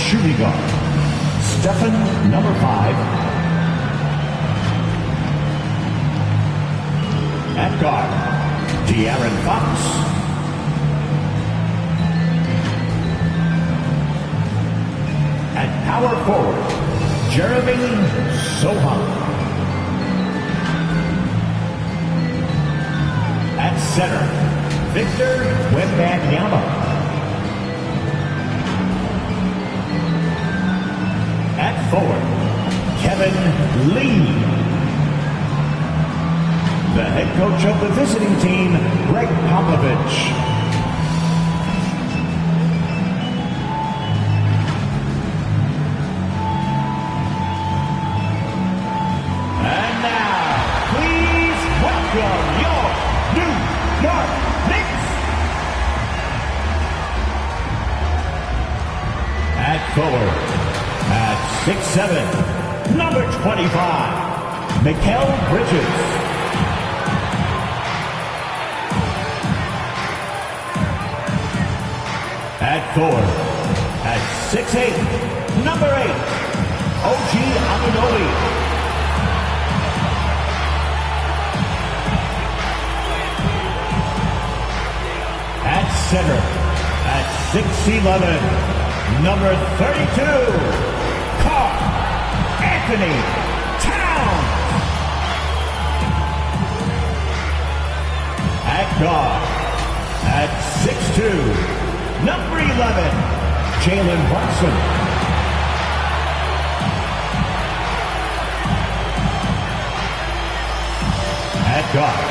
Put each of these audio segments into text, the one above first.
Shooting guard, Stephen, number 5. At guard, De'Aaron Fox. At power forward, Jeremy Sochan. At center, Victor Wembanyama. At forward, Kevin Lee. The head coach of the visiting team, Greg Popovich. And now, please welcome your New York Knicks. At forward, at 6'7", number 25, Mikal Bridges. At forward, at 6'8", number 8, OG Anunoby. At center, at 6'11", number 32, Karl Anthony Towns. At guard, at 6'2", number 11, Jalen Brunson. At guard,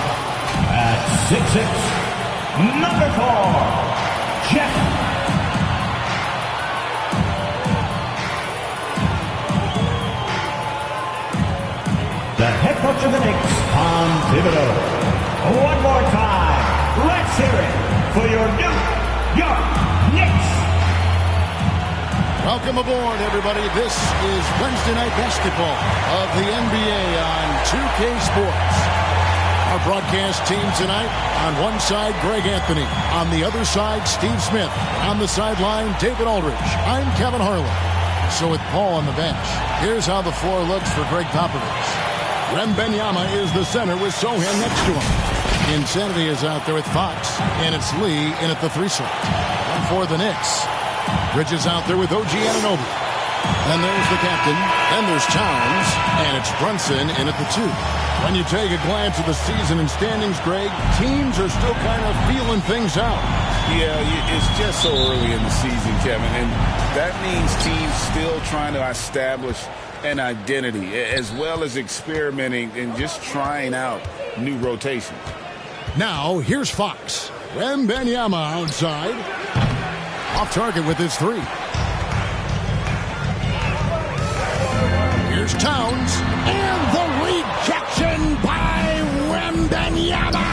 at 6'6", number 4, Jeff. The head coach of the Knicks, Tom Thibodeau. One more time, let's hear it for your New York Knicks. Welcome aboard, everybody. This is Wednesday Night Basketball of the NBA on 2K Sports. Our broadcast team tonight, on one side, Greg Anthony. On the other side, Steve Smith. On the sideline, David Aldridge. I'm Kevin Harlan. So with Paul on the bench, here's how the floor looks for Greg Popovich. Wembanyama is the center with Sochan next to him. Insanity is out there with Fox, and it's Lee in at the 3 slot. And for the Knicks, Bridges out there with OG Anunoby. Then there's the captain, then there's Towns, and it's Brunson in at the 2. When you take a glance at the season and standings, Greg, teams are still kind of feeling things out. Yeah, it's just so early in the season, Kevin, and that means teams still trying to establish an identity, as well as experimenting and just trying out new rotations. Now, here's Fox. Wembanyama outside. Off target with his 3. Here's Towns. And the rejection by Wembanyama.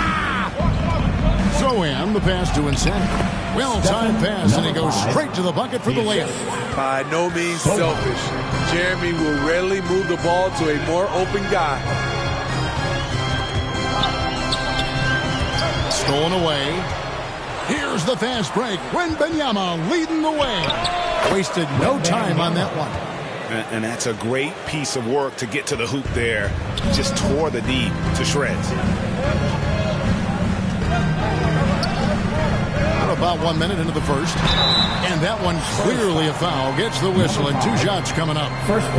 Sochan, the pass to Insanity. Well-timed pass, and he goes straight to the bucket for the layup. By no means selfish. Jeremy will rarely move the ball to a more open guy. Stolen away. Here's the fast break. Wembanyama leading the way. Wasted no time on that one. And that's a great piece of work to get to the hoop there. Just tore the D to shreds. About 1 minute into the first. And that one's clearly a foul. Gets the whistle, and 2 shots coming up.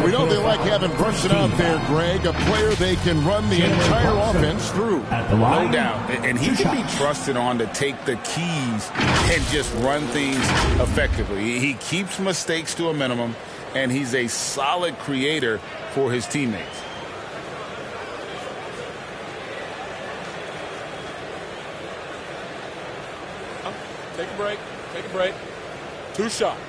We know they like having Brunson out there, Greg. A player they can run the entire offense through. No doubt. And he can be trusted on to take the keys and just run things effectively. He keeps mistakes to a minimum, and he's a solid creator for his teammates. Take a break. Take a break. 2 shots.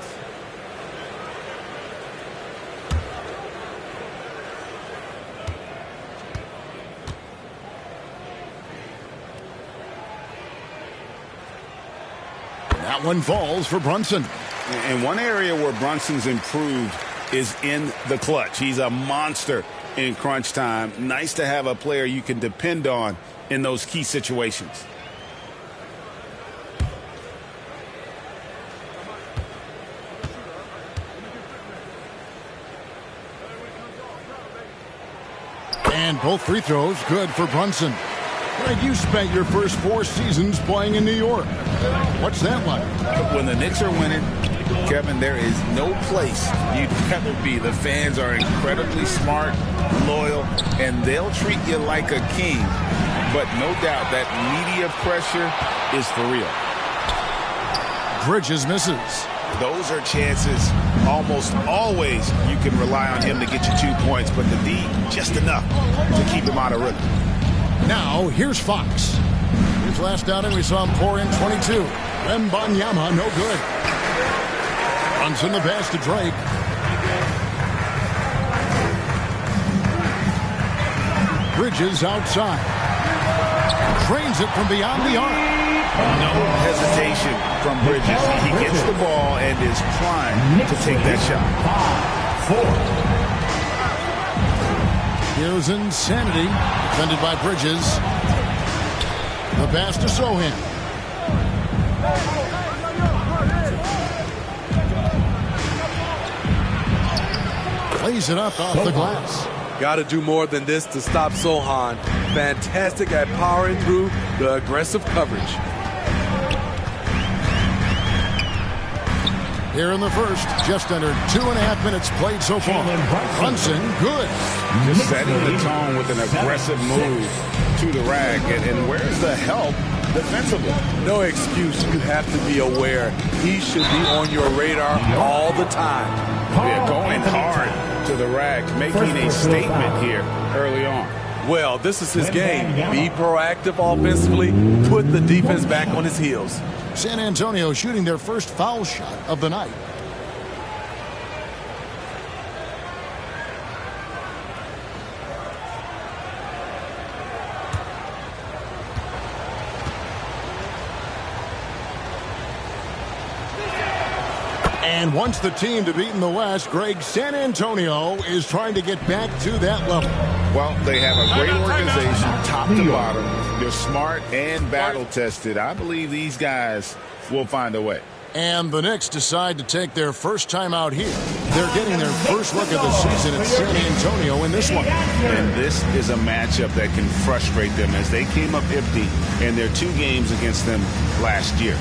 That one falls for Brunson. And one area where Brunson's improved is in the clutch. He's a monster in crunch time. Nice to have a player you can depend on in those key situations. And both free throws good for Brunson. Greg, you spent your first 4 seasons playing in New York. What's that like? When the Knicks are winning, Kevin, there is no place you'd rather be. The fans are incredibly smart, loyal, and they'll treat you like a king. But no doubt that media pressure is for real. Bridges misses. Those are chances almost always you can rely on him to get you 2 points, but the D just enough to keep him out of rhythm. Now, here's Fox. His last outing, we saw him pour in 22. Wembanyama, no good. Runs in the pass to Drake. Bridges outside. Trains it from beyond the arc. No hesitation from Bridges. He gets the ball and is primed to take that shot. 5-4. Here's Insanity, defended by Bridges. The pass to Sohan. Plays it up off the glass. Got to do more than this to stop Sohan. Fantastic at powering through the aggressive coverage. Here in the first, just under 2.5 minutes played so far. Brunson, good. Just setting the tone with an aggressive move to the rack. And where's the help defensively? No excuse. You have to be aware. He should be on your radar all the time. Yeah, going hard to the rack, making a statement here early on. Well, this is his game. Be proactive offensively. Put the defense back on his heels. San Antonio shooting their first foul shot of the night. And once the team to beat in the West, Greg, San Antonio is trying to get back to that level. Well, they have a great organization, top to bottom. They're smart and battle-tested. I believe these guys will find a way. And the Knicks decide to take their first time out here. They're getting their first look of the season at San Antonio in this one. And this is a matchup that can frustrate them as they came up empty in their 2 games against them last year.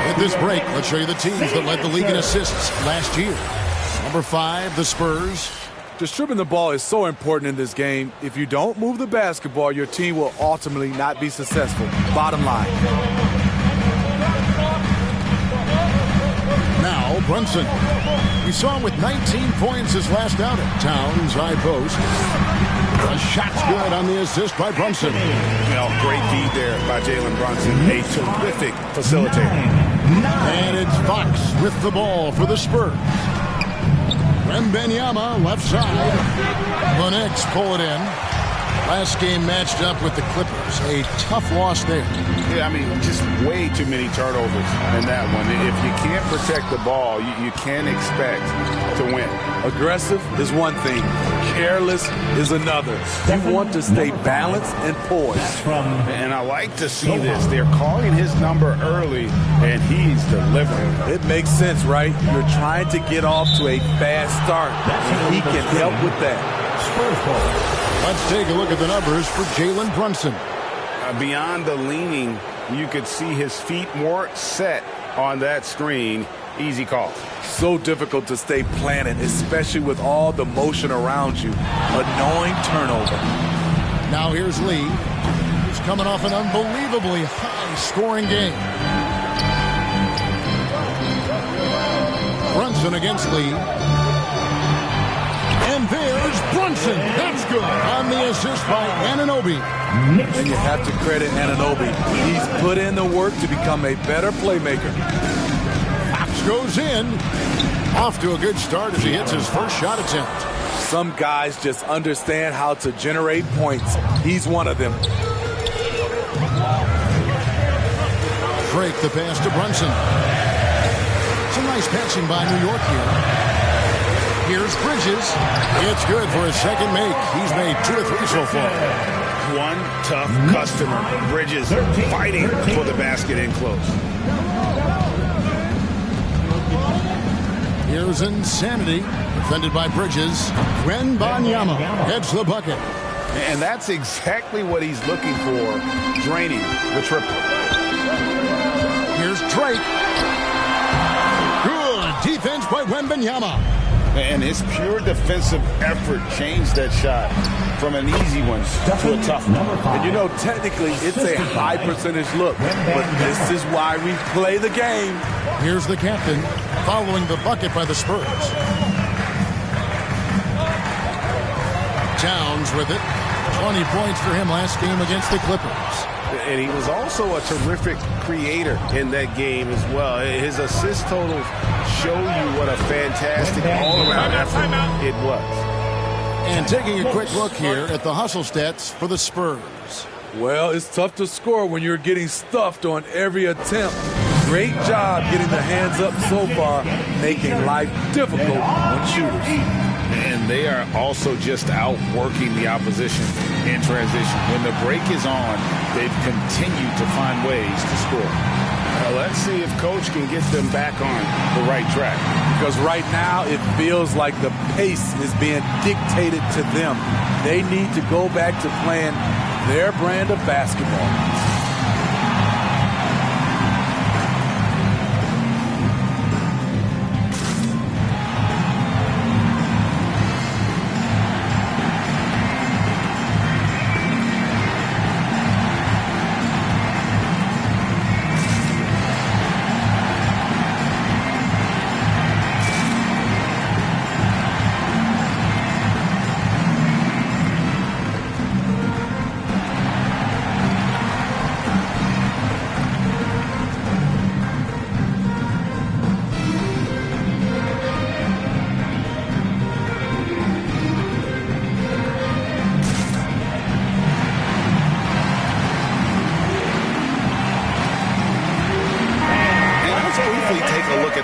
At this break, let's show you the teams that led the league in assists last year. Number 5, the Spurs. Distributing the ball is so important in this game. If you don't move the basketball, your team will ultimately not be successful. Bottom line. Now, Brunson. We saw him with 19 points his last outing. Towns, high post. A shot's good on the assist by Brunson. You know, great feed there by Jalen Brunson. A terrific facilitator. And it's Fox with the ball for the Spurs. Wembanyama left side. The Knicks pull it in. Last game matched up with the Clippers. A tough loss there. Yeah, I mean, just way too many turnovers in that one. If you can't protect the ball, you can't expect to win. Aggressive is one thing. Careless is another. You want to stay balanced and poised. And I like to see this. They're calling his number early, and he's delivering. It makes sense, right? You're trying to get off to a fast start, and he can help with that. Let's take a look at the numbers for Jalen Brunson. Beyond the leaning, you could see his feet more set on that screen. Easy call. So difficult to stay planted, especially with all the motion around you. Annoying turnover. Now here's Lee. He's coming off an unbelievably high-scoring game. Brunson against Lee. And there's Brunson. That's good on the assist by Anunoby. And you have to credit Anunoby. He's put in the work to become a better playmaker. Fox goes in. Off to a good start as he hits his first shot attempt. Some guys just understand how to generate points. He's one of them. Drake the pass to Brunson. Some nice passing by New York here. Here's Bridges. It's good for his second make. He's made 2 of 3 so far. One tough customer. Bridges fighting for the basket in close. Here's Insanity. Defended by Bridges. Wembanyama heads the bucket. And that's exactly what he's looking for. Draining the triple. Here's Drake. Good defense by Wembanyama. And his pure defensive effort changed that shot from an easy one to a tough one. And you know, technically, it's a high percentage look, but this is why we play the game. Here's the captain following the bucket by the Spurs. Towns with it. 20 points for him last game against the Clippers. And he was also a terrific creator in that game as well. His assist totals show you what a fantastic all-around effort it was. And taking a quick look here at the hustle stats for the Spurs. Well, it's tough to score when you're getting stuffed on every attempt. Great job getting the hands up so far, making life difficult on shooters. And they are also just outworking the opposition in transition. When the break is on, they've continued to find ways to score. Let's see if Coach can get them back on the right track. Because right now it feels like the pace is being dictated to them. They need to go back to playing their brand of basketball.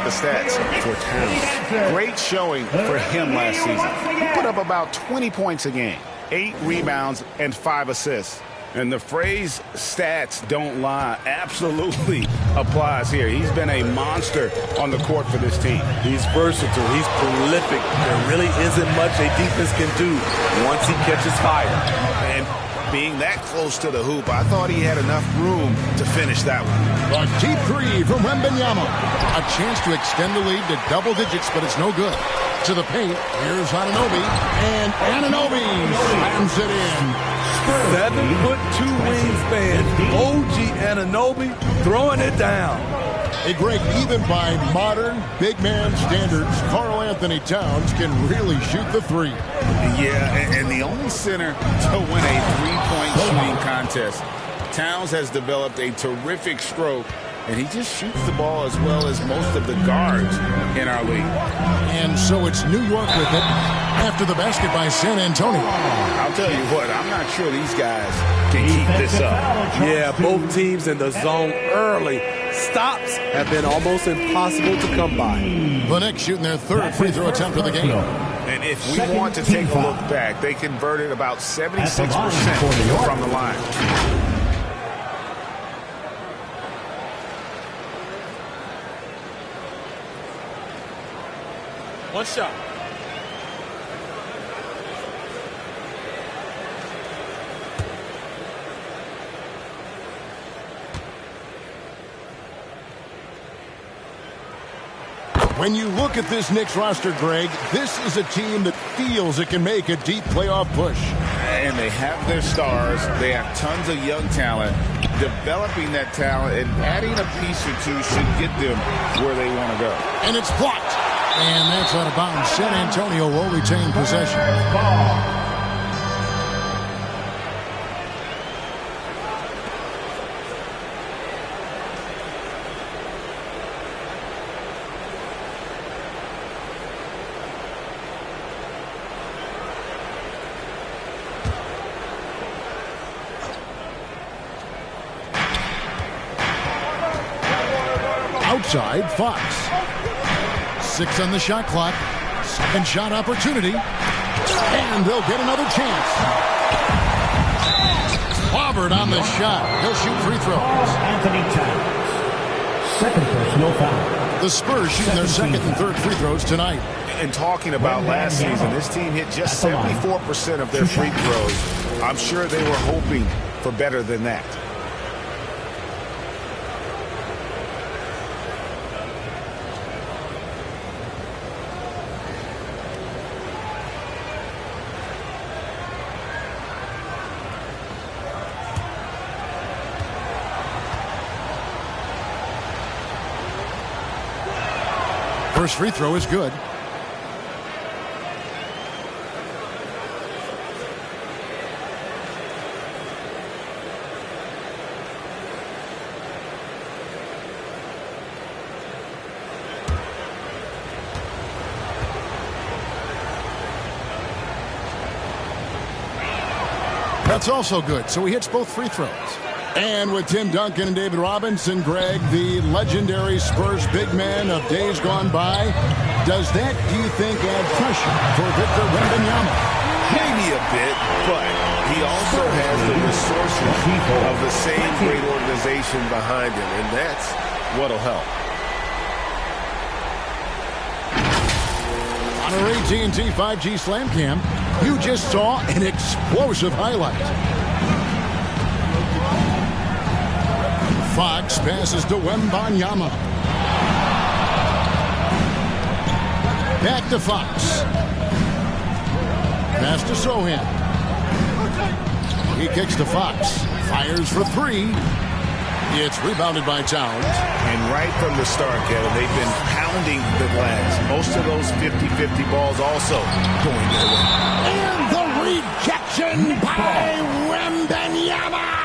Stats for Towns. Great showing for him last season. He put up about 20 points a game, 8 rebounds, and 5 assists. And the phrase stats don't lie absolutely applies here. He's been a monster on the court for this team. He's versatile. He's prolific. There really isn't much a defense can do once he catches fire. And being that close to the hoop, I thought he had enough room to finish that one. A deep three from Wembanyama. A chance to extend the lead to double digits, but it's no good. To the paint, here's Anunoby, and Anunoby slams it in. 7'2" wingspan, OG Anunoby throwing it down. A break even by modern big man standards. Karl Anthony Towns can really shoot the three. Yeah, and the only center to win a three-point shooting contest. Towns has developed a terrific stroke, and he just shoots the ball as well as most of the guards in our league. And so it's New York with it after the basket by San Antonio. I'll tell you what, I'm not sure these guys can keep this up. Yeah, both teams in the zone early. Stops have been almost impossible to come by. The Knicks shooting their third free throw attempt of the game. And if we want to take a look back, they converted about 76% from the line. One shot. When you look at this Knicks roster, Greg, this is a team that feels it can make a deep playoff push. And they have their stars. They have tons of young talent. Developing that talent and adding a piece or two should get them where they want to go. And it's blocked. And that's out of bounds. San Antonio will retain possession. Outside, Fox. 6 on the shot clock. Second shot opportunity. And they'll get another chance. Clobbered on the shot. He'll shoot free throws. Anthony Towns. Second personal foul. The Spurs shooting their second and third free throws tonight. And talking about last season, this team hit just 74% of their free throws. I'm sure they were hoping for better than that. First free throw is good. That's also good, so he hits both free throws. And with Tim Duncan and David Robinson, Greg, the legendary Spurs big man of days gone by, does that, do you think, add pressure for Victor Wembanyama? Maybe a bit, but he also has the resources of the same great organization behind him, and that's what'll help. On our AT&T 5G Slam Cam, you just saw an explosive highlight. Fox passes to Wembanyama. Back to Fox. Pass to Sohan. He kicks to Fox. Fires for three. It's rebounded by Towns. And right from the start, Kevin, they've been pounding the glass. Most of those 50-50 balls also going their way. And the rejection by Wembanyama.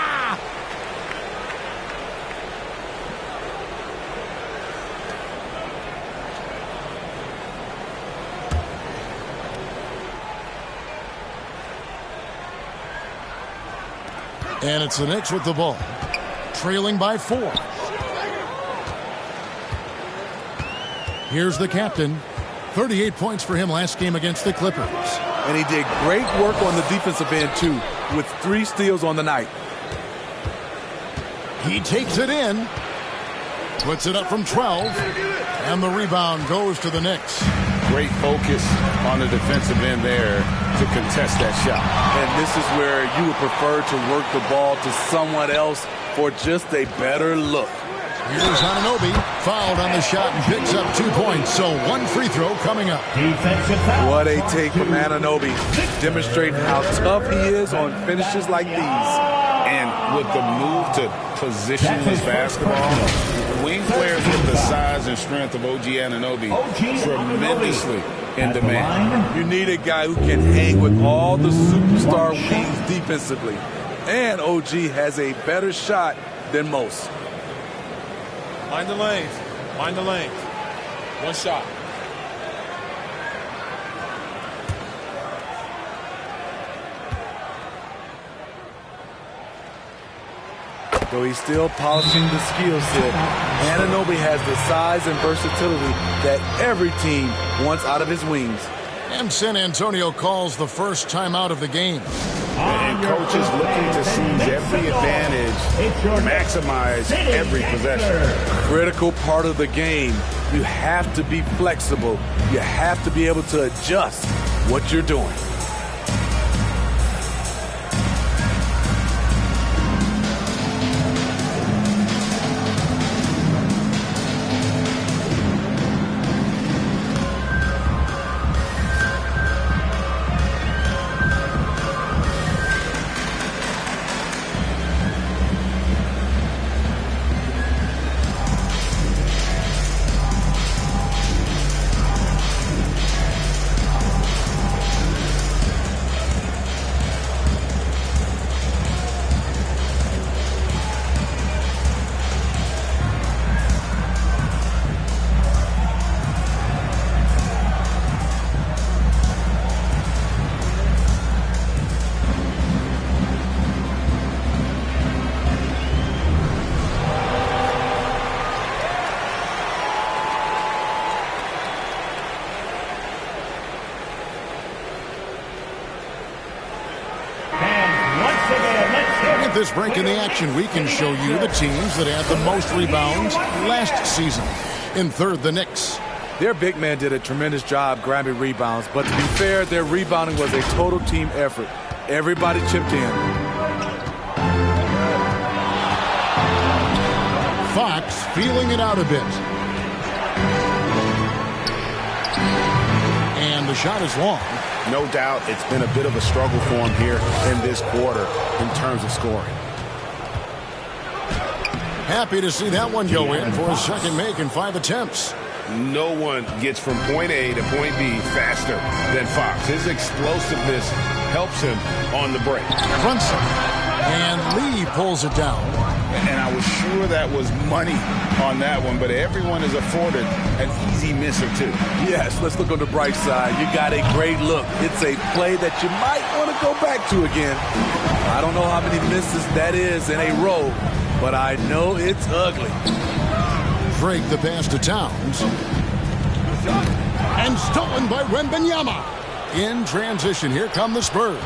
And it's the Knicks with the ball, trailing by 4. Here's the captain. 38 points for him last game against the Clippers. And he did great work on the defensive end, too, with 3 steals on the night. He takes it in, puts it up from 12, and the rebound goes to the Knicks. Great focus on the defensive end there to contest that shot. And this is where you would prefer to work the ball to someone else for just a better look. Here's Anunoby, fouled on the shot and picks up 2 points. So 1 free throw coming up. Defensive foul. What a take from Anunoby, demonstrating how tough he is on finishes like these. And with the move to positionless basketball, wing players with the size and strength of OG Anunoby tremendously in demand. You need a guy who can hang with all the superstar wings defensively. And OG has a better shot than most. Mind the lanes. Mind the lanes. 1 shot. Though he's still polishing the skill set, Anunoby has the size and versatility that every team wants out of his wings. And San Antonio calls the first timeout of the game. And coach is looking to seize every advantage, maximize every possession. Critical part of the game. You have to be flexible. You have to be able to adjust what you're doing. At this break in the action, we can show you the teams that had the most rebounds last season. In third, the Knicks. Their big man did a tremendous job grabbing rebounds, but to be fair, their rebounding was a total team effort. Everybody chipped in. Fox feeling it out a bit. And the shot is long. No doubt it's been a bit of a struggle for him here in this quarter in terms of scoring. Happy to see that one go in for his second make in 5 attempts. No one gets from point A to point B faster than Fox. His explosiveness helps him on the break. Brunson. And Lee pulls it down. And I was sure that was money on that one, but everyone is afforded an easy miss or two. Yes, let's look on the bright side. You got a great look. It's a play that you might want to go back to again. I don't know how many misses that is in a row, but I know it's ugly. Drake the pass to Towns. And stolen by Wembanyama. In transition, here come the Spurs.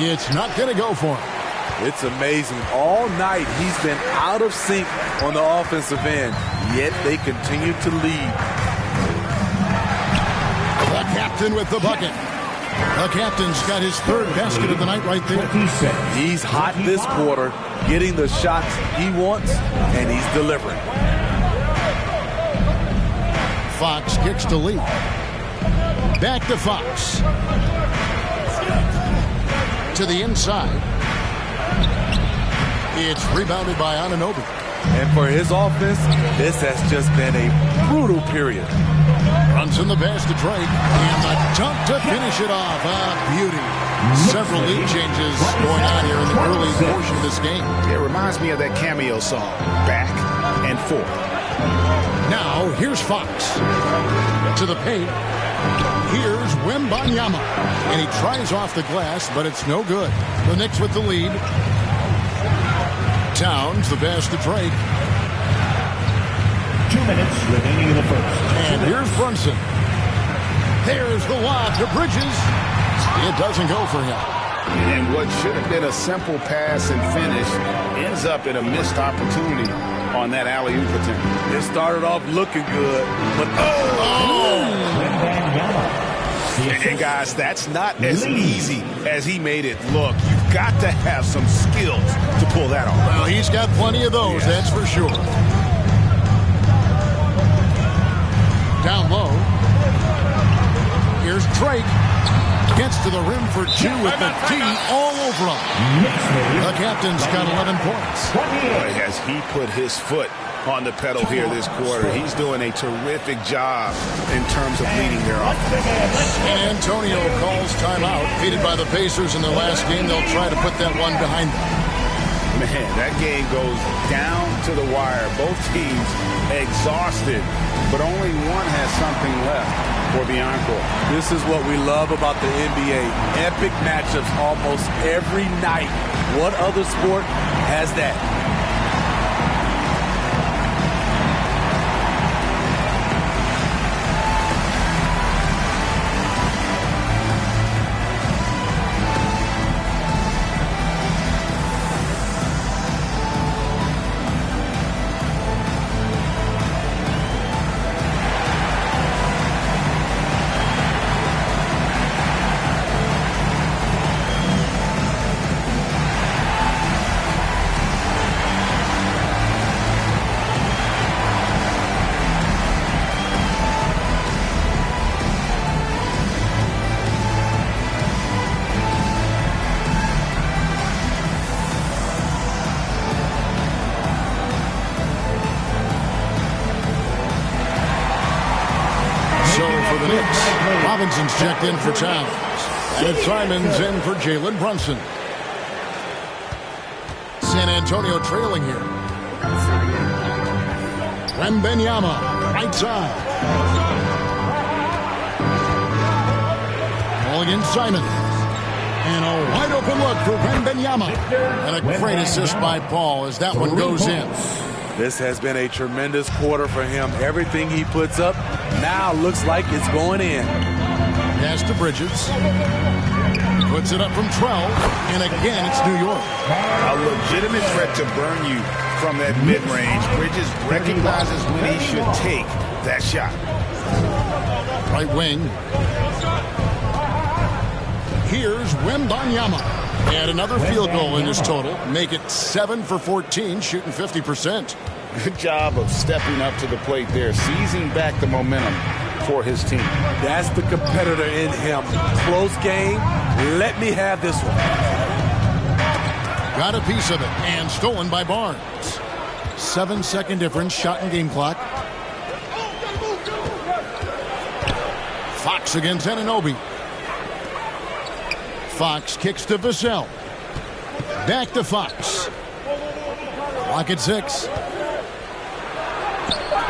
It's not going to go for him. It's amazing. All night he's been out of sync on the offensive end, yet they continue to lead. The captain with the bucket. The captain's got his third basket of the night right there. He's hot this quarter, getting the shots he wants, and he's delivering. Fox kicks to Lee. Back to Fox. To the inside. It's rebounded by Anunoby. And for his offense, this has just been a brutal period. Runs in the pass to Drake. And the dunk to finish it off. A beauty. Several lead changes going on here in the early portion of this game. It reminds me of that cameo song, Back and Forth. Now, here's Fox. To the paint. Here's Wembanyama. And he tries off the glass, but it's no good. The Knicks with the lead. Towns, the pass to Drake. 2 minutes remaining in the first. And here's Brunson. There's the lob to Bridges. It doesn't go for him. And what should have been a simple pass and finish ends up in a missed opportunity on that alley-oop attempt. It started off looking good, but And guys, that's not as easy as he made it look. You've got to have some skills to pull that off. Well, he's got plenty of those, that's for sure. Down low. Here's Drake. Gets to the rim for two with the D all over him. The captain's got 11 points. Boy, has he put his foot on the pedal here this quarter. He's doing a terrific job in terms of leading their offense. San Antonio calls timeout. Defeated by the Pacers in the last game. They'll try to put that one behind them. Man, that game goes down to the wire. Both teams exhausted, but only one has something left for the encore. This is what we love about the NBA. Epic matchups almost every night. What other sport has that? Robinson's checked in for Towns. And Simon's in for Jalen Brunson. San Antonio trailing here. Wembanyama, right side. Ball against Simon. And a wide open look for Wembanyama. And a great assist by Paul as that one goes in. This has been a tremendous quarter for him. Everything he puts up now looks like it's going in. Pass to Bridges. Puts it up from 12, and again it's New York. A legitimate threat to burn you from that mid-range. Bridges recognizes when he should take that shot. Right wing. Here's Wembanyama. And another field goal in his total. Make it 7 for 14, shooting 50%. Good job of stepping up to the plate there, seizing back the momentum for his team. That's the competitor in him. Close game. Let me have this one. Got a piece of it, and stolen by Barnes. 7-second difference, shot and game clock. Fox against Anunoby. Fox kicks to Vassell. Back to Fox. Clock at 6.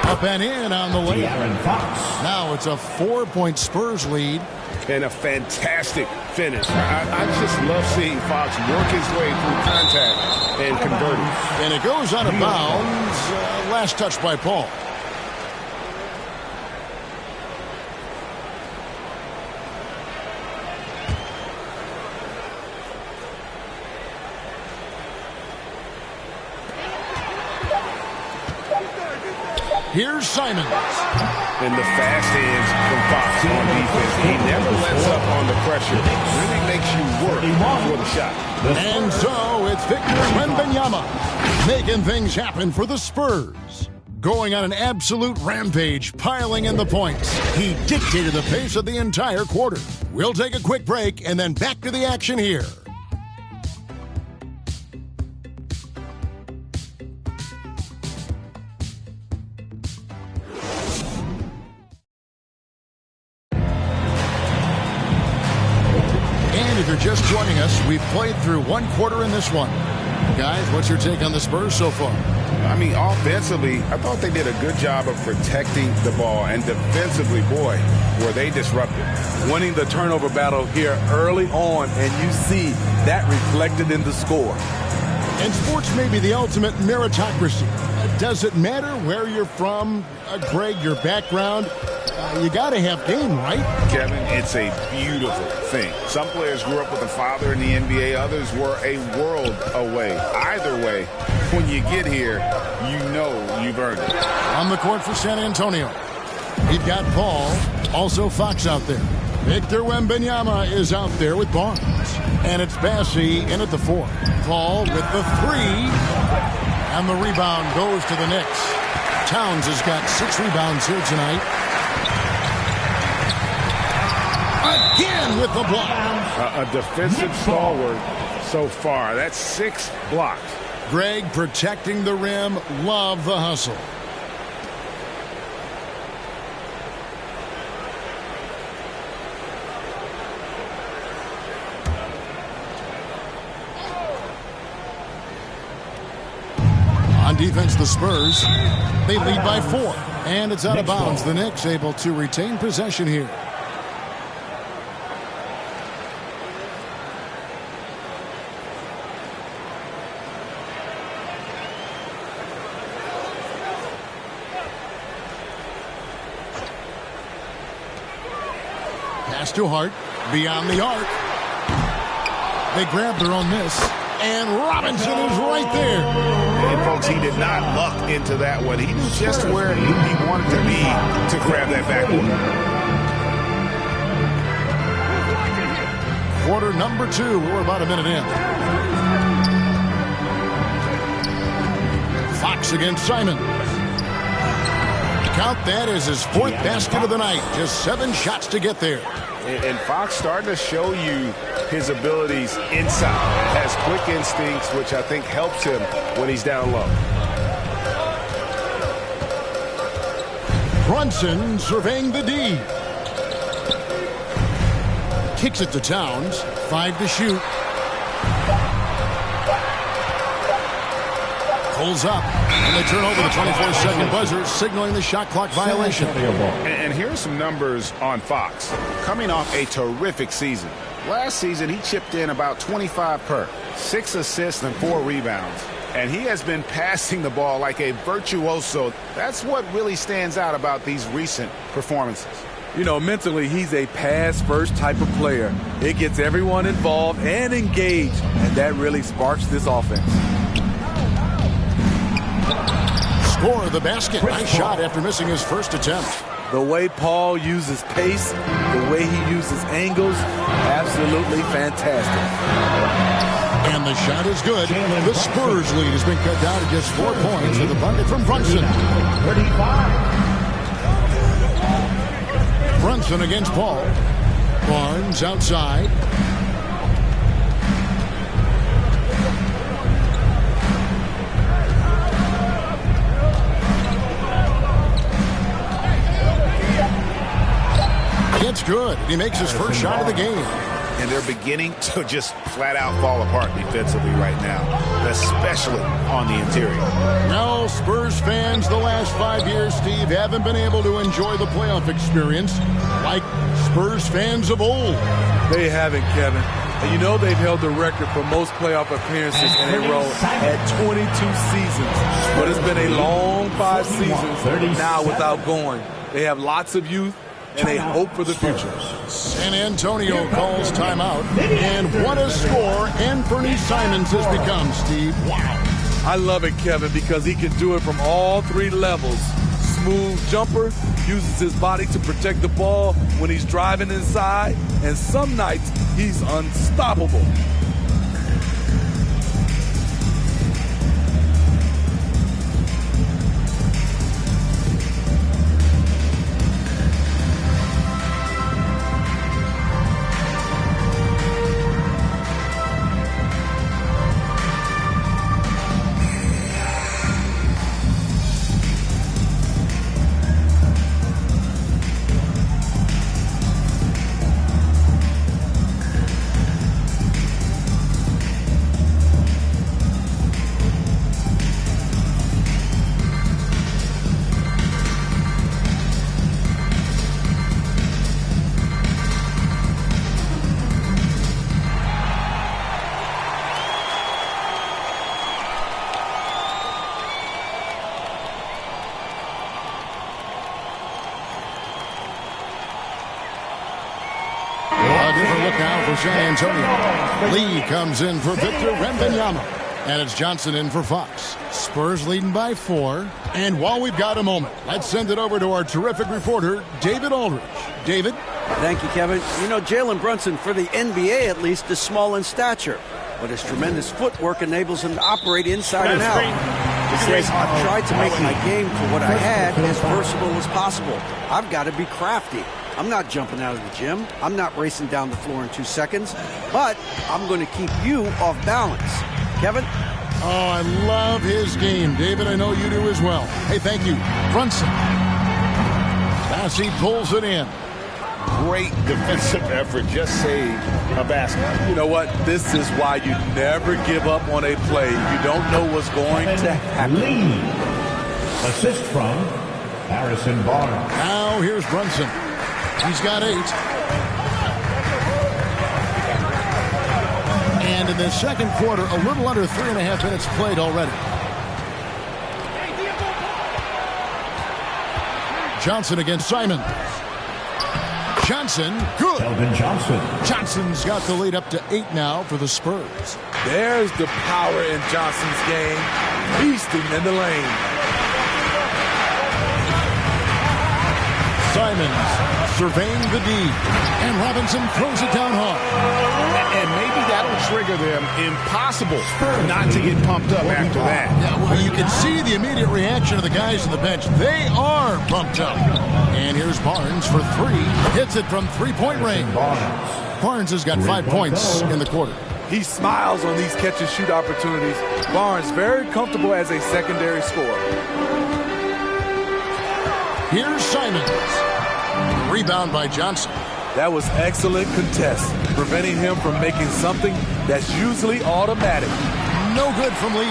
Up and in on the way. Now it's a 4-point Spurs lead. And a fantastic finish. I just love seeing Fox work his way through contact and converting. And it goes out of bounds. Last touch by Paul. Here's Simons. And the fast hands from Fox on defense. He never lets up on the pressure. Really makes you work for the shot. And so it's Victor Wembanyama making things happen for the Spurs. Going on an absolute rampage, piling in the points. He dictated the pace of the entire quarter. We'll take a quick break and then back to the action here. If you're just joining us, we've played through one quarter in this one. Guys, what's your take on the Spurs so far? I mean, offensively, I thought they did a good job of protecting the ball. And defensively, boy, were they disruptive. Winning the turnover battle here early on, and you see that reflected in the score. And sports may be the ultimate meritocracy. Does it matter where you're from, Greg, your background? You got to have game, right? Kevin, it's a beautiful thing. Some players grew up with a father in the NBA. Others were a world away. Either way, when you get here, you know you've earned it. On the court for San Antonio. We've got Paul, also Fox out there. Victor Wembanyama is out there with Barnes. And it's Bassey in at the 4. Paul with the 3. And the rebound goes to the Knicks. Towns has got 6 rebounds here tonight. Again with the block. A defensive stalwart so far. That's 6 blocks. Greg protecting the rim. Love the hustle. On defense, the Spurs, they lead by 4. And it's out of bounds. The Knicks able to retain possession here. Pass to Hart, beyond the arc. They grab their own miss, and Robinson is right there. And folks, he did not luck into that one. He knew just where he wanted to be to grab that backboard. Quarter number 2, we're about a minute in. Fox against Simon. Count that as his 4th basket of the night. Just 7 shots to get there. And Fox starting to show you his abilities inside. Has quick instincts, which I think helps him when he's down low. Brunson surveying the D. Kicks it to Towns. 5 to shoot. Pulls up. And they turn over the 24-second buzzer, signaling the shot clock violation. And here's some numbers on Fox. Coming off a terrific season. Last season, he chipped in about 25 per. 6 assists and 4 rebounds. And he has been passing the ball like a virtuoso. That's what really stands out about these recent performances. You know, mentally, he's a pass-first type of player. It gets everyone involved and engaged, and that really sparks this offense. Score of the basket. Nice shot after missing his first attempt. The way Paul uses pace, the way he uses angles, absolutely fantastic. And the shot is good. The Spurs lead has been cut down to just 4 points with a bucket from Brunson. 35. Brunson against Paul. Barnes outside. It's good. He makes his first shot of the game. And they're beginning to just flat out fall apart defensively right now, especially on the interior. Now, Spurs fans, the last 5 years, Steve, haven't been able to enjoy the playoff experience like Spurs fans of old. They haven't, Kevin. And you know they've held the record for most playoff appearances in a row at 22 seasons. But it's been a long 5 seasons now without going. They have lots of youth, and they hope for the future. San Antonio calls timeout. And what a score Anthony Simons has become, Steve. Wow. I love it, Kevin, because he can do it from all 3 levels. Smooth jumper, uses his body to protect the ball when he's driving inside, and some nights he's unstoppable. San Antonio. Lee comes in for Victor Wembanyama. And it's Johnson in for Fox. Spurs leading by 4. And while we've got a moment, let's send it over to our terrific reporter, David Aldridge. David? Thank you, Kevin. You know, Jalen Brunson, for the NBA at least, is small in stature. But his tremendous footwork enables him to operate inside and out. He says, I've tried to make my game for what I had as versatile as possible. I've got to be crafty. I'm not jumping out of the gym. I'm not racing down the floor in 2 seconds. But I'm going to keep you off balance. Kevin? Oh, I love his game. David, I know you do as well. Hey, thank you. Brunson. Bassey pulls it in. Great defensive effort. Just saved a basket. You know what? This is why you never give up on a play. You don't know what's going to happen. Lee. Assist from Harrison Barnes. Now here's Brunson. He's got 8. And in the second quarter, a little under 3.5 minutes played already. Johnson against Simon. Johnson, good. Elvin Johnson. Johnson's got the lead up to 8 now for the Spurs. There's the power in Johnson's game. Feasting in the lane. Simons surveying the D. And Robinson throws it down hard. And maybe that'll trigger them. Impossible not to get pumped up after that. Yeah, well, you can see the immediate reaction of the guys on the bench. They are pumped up. And here's Barnes for 3. Hits it from 3-point range. Barnes has got 5 points in the quarter. He smiles on these catch-and-shoot opportunities. Barnes very comfortable as a secondary scorer. Here's Simons. Rebound by Johnson. That was excellent contest, preventing him from making something that's usually automatic. No good from Lee.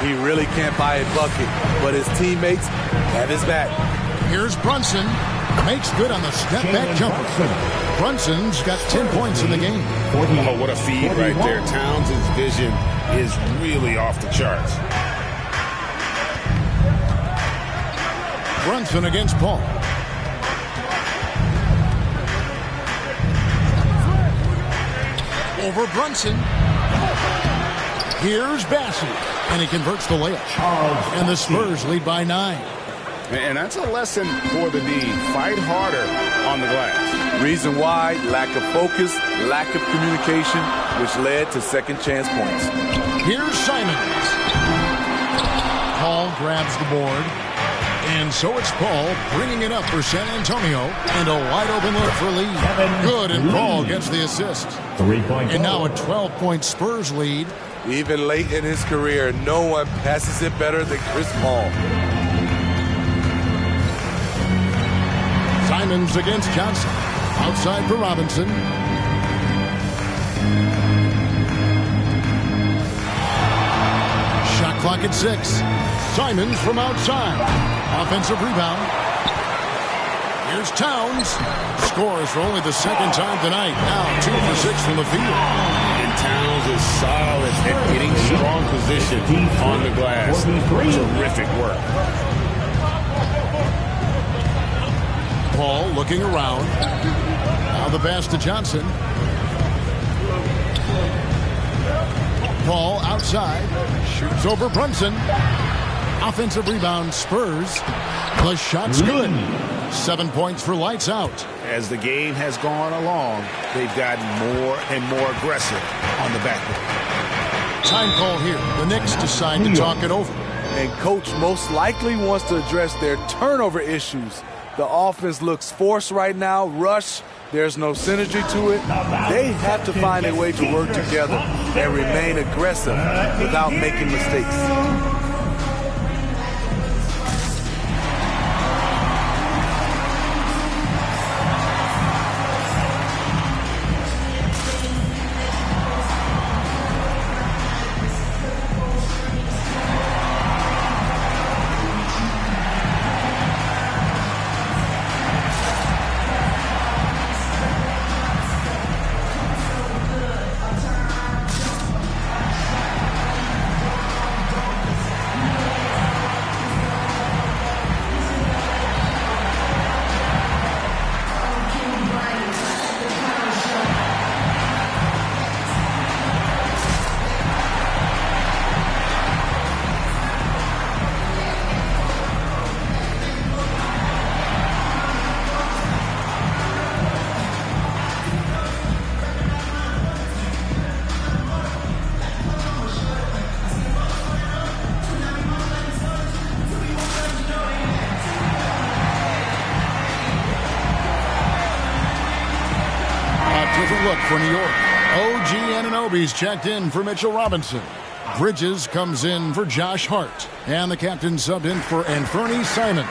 He really can't buy a bucket, but his teammates have his back. Here's Brunson. Makes good on the step-back jumper. Brunson's got 10 points in the game. Oh, what a feed right there. Towns' vision is really off the charts. Brunson against Paul. over Brunson. Here's Bassett, and he converts the layup. And the Spurs lead by 9. And that's a lesson for the D. Fight harder on the glass. Reason why, lack of focus, lack of communication, which led to second chance points. Here's Simons. Paul grabs the board. And so it's Paul bringing it up for San Antonio. And a wide open look for Lee. Good, and Paul gets the assist. 3-point. And now a 12-point Spurs lead. Even late in his career, no one passes it better than Chris Paul. Simons against Johnson. Outside for Robinson. Shot clock at 6. Simons from outside. Offensive rebound. Here's Towns. Scores for only the second time tonight. Now 2 for 6 from the field. And Towns is solid at getting strong position on the glass. Terrific work. Paul looking around. Now the pass to Johnson. Paul outside. Shoots over Brunson. Offensive rebound, Spurs. The shot's good. 7 points for lights out. As the game has gone along, they've gotten more and more aggressive on the backboard. Time call here. The Knicks decide to talk it over. And coach most likely wants to address their turnover issues. The offense looks forced right now, rush. There's no synergy to it. They have to find a way to work together and remain aggressive without making mistakes. Look for New York. OG Anunoby's checked in for Mitchell Robinson. Bridges comes in for Josh Hart. And the captain subbed in for Anthony Simons.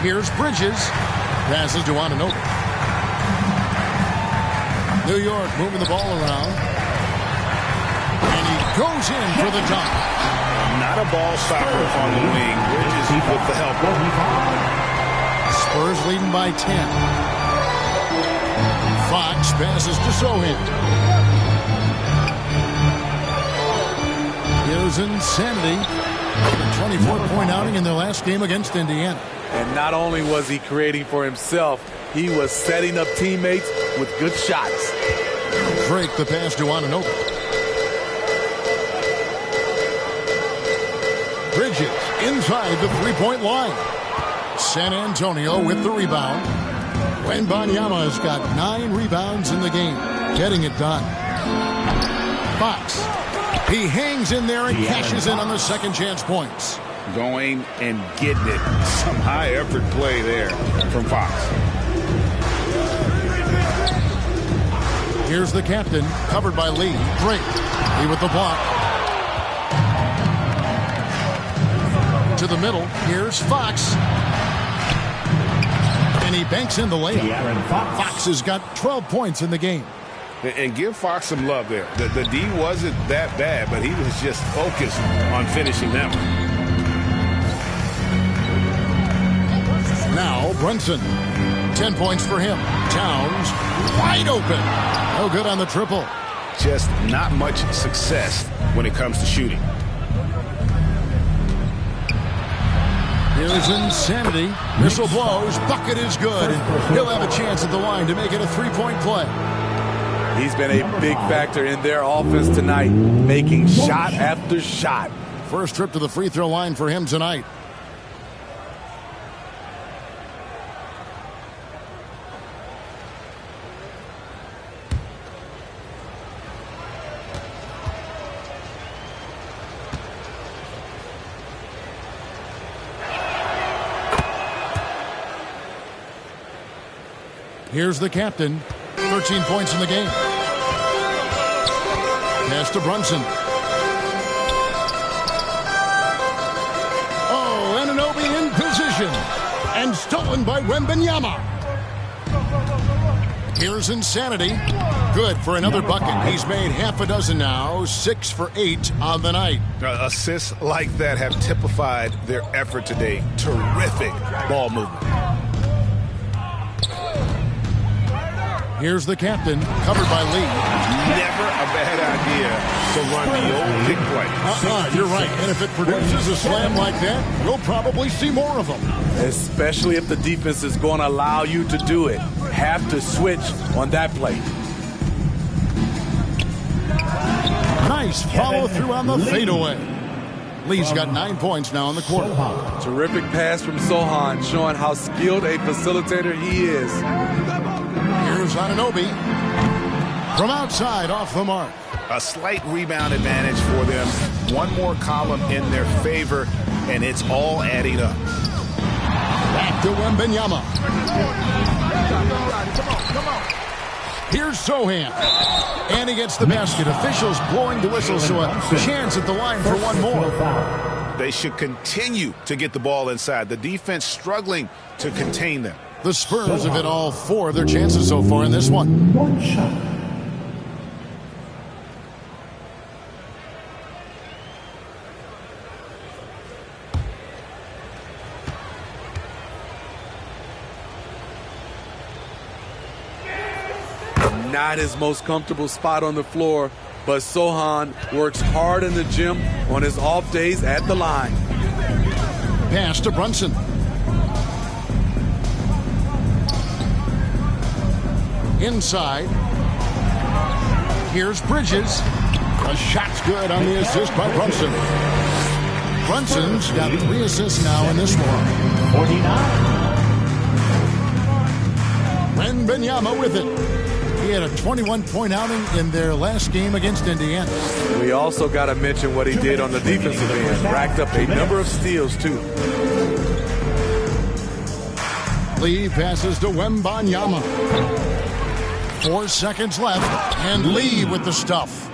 Here's Bridges. Passes to Anunoby. New York moving the ball around. And he goes in for the dunk. Not a ball stopper on the wing. Bridges with the help. Spurs leading by 10. Fox passes to Sohan. Here's Insanity. A 24-point outing in their last game against Indiana. And not only was he creating for himself, he was setting up teammates with good shots. Drake the pass to Anunoby. Bridges inside the three-point line. San Antonio with the rebound. Wembanyama's got 9 rebounds in the game, getting it done. Fox, he hangs in there and cashes in on the second chance points. Going and getting it. Some high effort play there from Fox. Here's the captain, covered by Lee. Drake, Lee with the block. To the middle, here's Fox. And he banks in the layup. Fox has got 12 points in the game. And give Fox some love there. The D wasn't that bad, but he was just focused on finishing them. Now Brunson. 10 points for him. Towns wide open. No good on the triple. Just not much success when it comes to shooting. Here's Insanity. Missile blows. Bucket is good. He'll have a chance at the line to make it a 3-point play. He's been a big factor in their offense tonight, making shot after shot. First trip to the free throw line for him tonight. Here's the captain. 13 points in the game. Pass to Brunson. Oh, Anunoby in position. And stolen by Wembanyama. Here's Insanity. Good for another bucket. He's made half a dozen now. 6 for 8 on the night. Assists like that have typified their effort today. Terrific ball movement. Here's the captain, covered by Lee. Never a bad idea to run the old pick play. You're right. And if it produces a slam like that, you'll probably see more of them. Especially if the defense is going to allow you to do it. Have to switch on that play. Nice follow through on the fadeaway. Lee's got 9 points now in the quarter. Terrific pass from Sohan, showing how skilled a facilitator he is. Here's Anunoby. From outside, off the mark. A slight rebound advantage for them. One more column in their favor, and it's all adding up. Back to Wembanyama. Here's Sohan. And he gets the basket. Officials blowing the whistle, so a chance at the line for one more. They should continue to get the ball inside. The defense struggling to contain them. The Spurs have hit all 4 of their chances so far in this one. One shot. Not his most comfortable spot on the floor, but Sohan works hard in the gym on his off days at the line. Pass to Brunson. Inside. Here's Bridges. A shot's good on the assist by Brunson. Brunson's got 3 assists now in this one. 49. Wembanyama with it. He had a 21-point outing in their last game against Indiana. We also got to mention what he did on the defensive end. Racked up a number of steals, too. Lee passes to Wembanyama. 4 seconds left, and Lee with the stuff.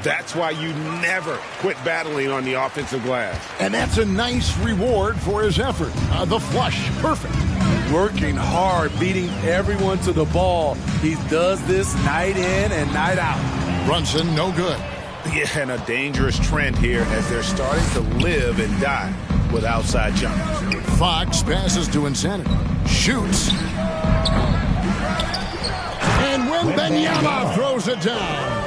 That's why you never quit battling on the offensive glass. And that's a nice reward for his effort. The flush, perfect. Working hard, beating everyone to the ball. He does this night in and night out. Brunson, no good. Yeah, and a dangerous trend here as they're starting to live and die with outside jumpers. Fox passes to Insanity. Shoots. And Wembanyama throws it down.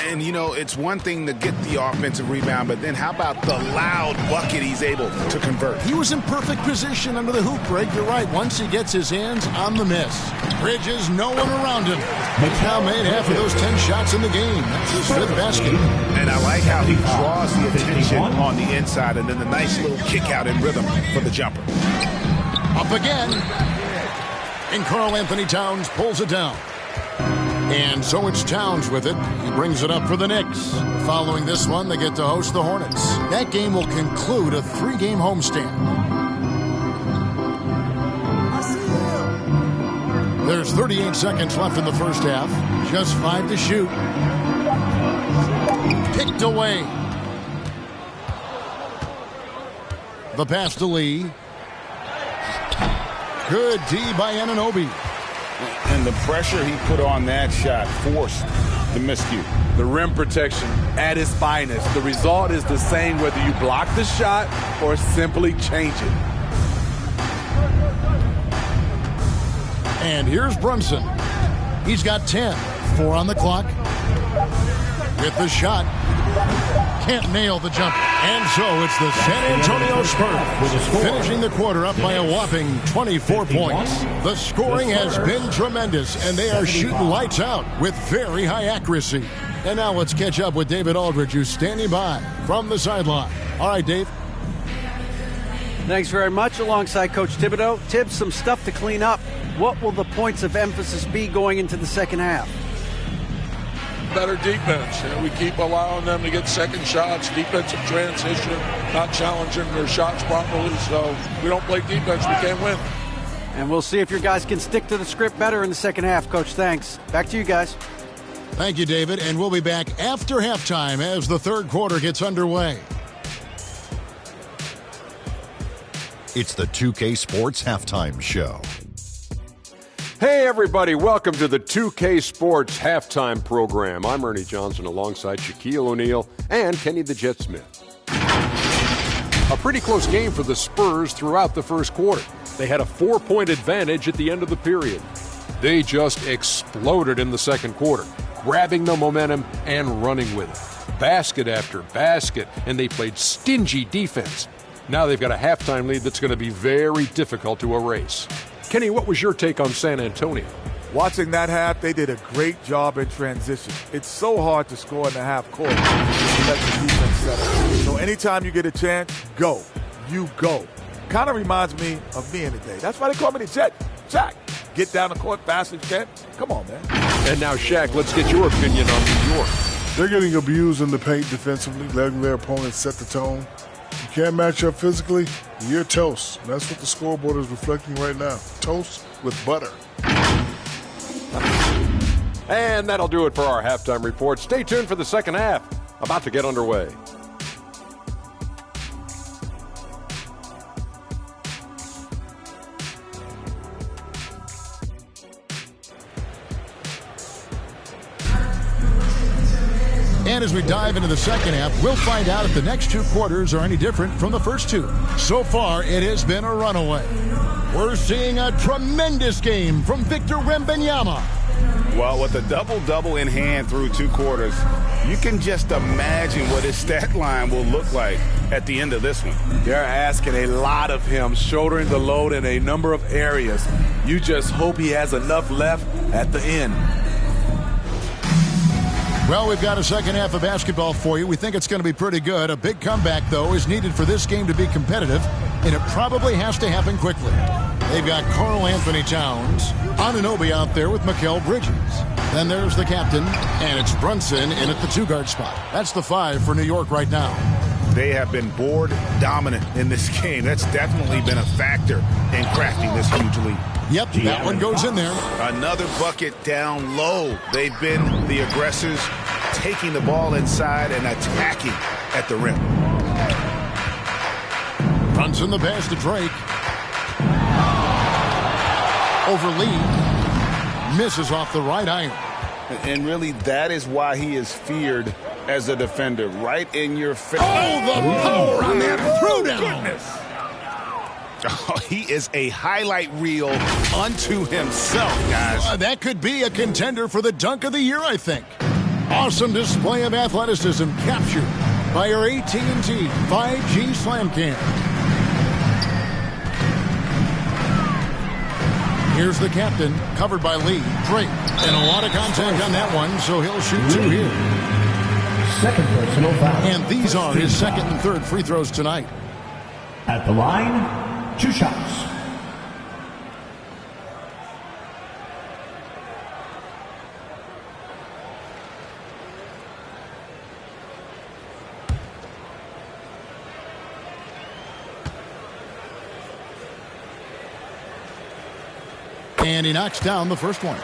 And, you know, it's one thing to get the offensive rebound, but then how about the loud bucket he's able to convert? He was in perfect position under the hoop break. You're right. Once he gets his hands on the miss. Bridges, no one around him. He's now made half of those 10 shots in the game. That's his 5th basket. And I like how he draws the attention on the inside and then the nice little kick out in rhythm for the jumper. Up again. And Karl-Anthony Towns pulls it down. And so it's Towns with it. He brings it up for the Knicks. Following this one, they get to host the Hornets. That game will conclude a 3-game homestand. There's 38 seconds left in the first half. Just 5 to shoot. Picked away. The pass to Lee. Good D by Anunoby. And the pressure he put on that shot forced the miscue. The rim protection at its finest. The result is the same whether you block the shot or simply change it. And here's Brunson. He's got 10. 4 on the clock. With the shot. Can't nail the jumper. And so it's the San Antonio Spurs finishing the quarter up by a whopping 24 points. The scoring has been tremendous, and they are shooting lights out with very high accuracy. And now let's catch up with David Aldridge, who's standing by from the sideline. All right, Dave. Thanks very much. Alongside Coach Thibodeau. Tibbs, some stuff to clean up. What will the points of emphasis be going into the second half? Better defense. We keep allowing them to get second shots, defensive transition, not challenging their shots properly. So we don't play defense, we can't win. And we'll see if your guys can stick to the script better in the second half, Coach. Thanks. Back to you guys. Thank you, David. And we'll be back after halftime as the third quarter gets underway. It's the 2K Sports Halftime Show. Hey, everybody. Welcome to the 2K Sports Halftime Program. I'm Ernie Johnson alongside Shaquille O'Neal and Kenny the Jet Smith. A pretty close game for the Spurs throughout the first quarter. They had a 4-point advantage at the end of the period. They just exploded in the second quarter, grabbing the momentum and running with it. Basket after basket, and they played stingy defense. Now they've got a halftime lead that's going to be very difficult to erase. Kenny, what was your take on San Antonio? Watching that half, they did a great job in transition. It's so hard to score in the half court. Let the defense settle. So anytime you get a chance, go. You go. Kind of reminds me of me in the day. That's why they call me the Jet. Jack, get down the court fast as you can. Come on, man. And now, Shaq, let's get your opinion on New York. They're getting abused in the paint defensively, letting their opponents set the tone. You can't match up physically, you're toast. And that's what the scoreboard is reflecting right now. Toast with butter. And that'll do it for our halftime report. Stay tuned for the second half. About to get underway. And as we dive into the second half, we'll find out if the next two quarters are any different from the first two. So far, it has been a runaway. We're seeing a tremendous game from Victor Wembanyama. Well, with a double-double in hand through two quarters, you can just imagine what his stat line will look like at the end of this one. They're asking a lot of him, shouldering the load in a number of areas. You just hope he has enough left at the end. Well, we've got a second half of basketball for you. We think it's going to be pretty good. A big comeback, though, is needed for this game to be competitive, and it probably has to happen quickly. They've got Karl Anthony Towns, Anunoby out there with Mikal Bridges. Then there's the captain, and it's Brunson in at the two-guard spot. That's the 5 for New York right now. They have been board dominant in this game. That's definitely been a factor in crafting this huge lead. Yep, that one goes in there. Another bucket down low. They've been the aggressors, taking the ball inside and attacking at the rim. Brunson the pass to Drake. Over Lee. Misses off the right iron. And really, that is why he is feared as a defender. Right in your face. Oh, the power on that throwdown. Goodness. Oh, he is a highlight reel unto himself, guys. That could be a contender for the dunk of the year, I think. Awesome display of athleticism captured by our AT&T 5G Slam Cam. Here's the captain, covered by Lee. Drake, and a lot of contact on that one, so he'll shoot 2 here. Second personal foul. And these are his second and third free throws tonight. At the line, 2 shots. And he knocks down the first one.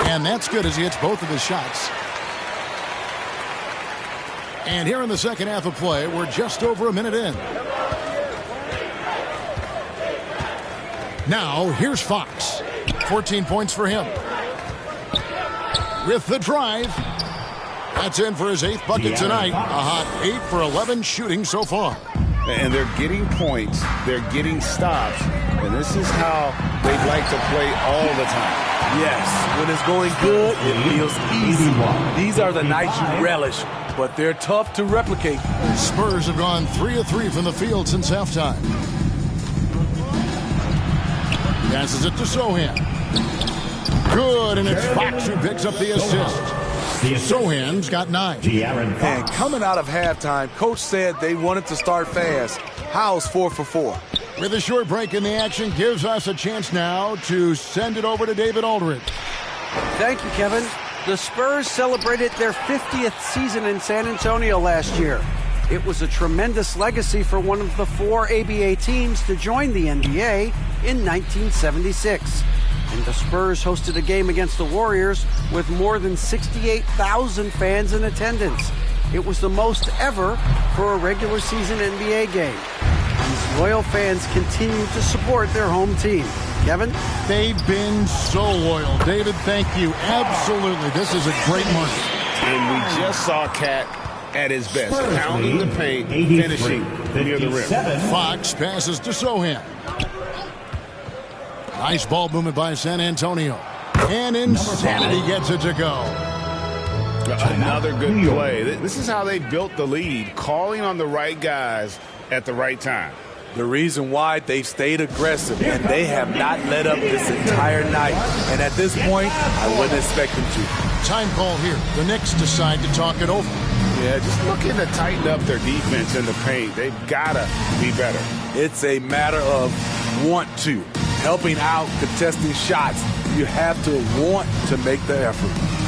And that's good as he hits both of his shots. And here in the second half of play, we're just over a minute in. Now, here's Fox. 14 points for him. With the drive. That's in for his 8th bucket tonight. A hot 8 for 11 shooting so far. And they're getting points. They're getting stops. And this is how they'd like to play all the time. Yes, when it's going good, it feels easy. These are the nights you relish, but they're tough to replicate. Spurs have gone 3 of 3 from the field since halftime. Passes it to Sochan. Good, and it's Fox who picks up the assist. Sohan's got 9. And coming out of halftime, Coach said they wanted to start fast. How's 4 for 4? With a short break in the action, gives us a chance now to send it over to David Aldridge. Thank you, Kevin. The Spurs celebrated their 50th season in San Antonio last year. It was a tremendous legacy for one of the 4 ABA teams to join the NBA in 1976. And the Spurs hosted a game against the Warriors with more than 68,000 fans in attendance. It was the most ever for a regular season NBA game. These loyal fans continue to support their home team. Kevin? They've been so loyal. David, thank you. Absolutely. This is a great market. And we just saw Cat at his best, pounding the paint, finishing near the rim. Fox passes to Sochan. Nice ball movement by San Antonio. And Insanity gets it to go. Another good play. This is how they built the lead, calling on the right guys at the right time. The reason why they've stayed aggressive, and they have not let up this entire night. And at this point, I wouldn't expect them to. Time call here. The Knicks decide to talk it over. Yeah, just looking to tighten up their defense in the paint. They've got to be better. It's a matter of want to. Helping out, contesting shots. You have to want to make the effort.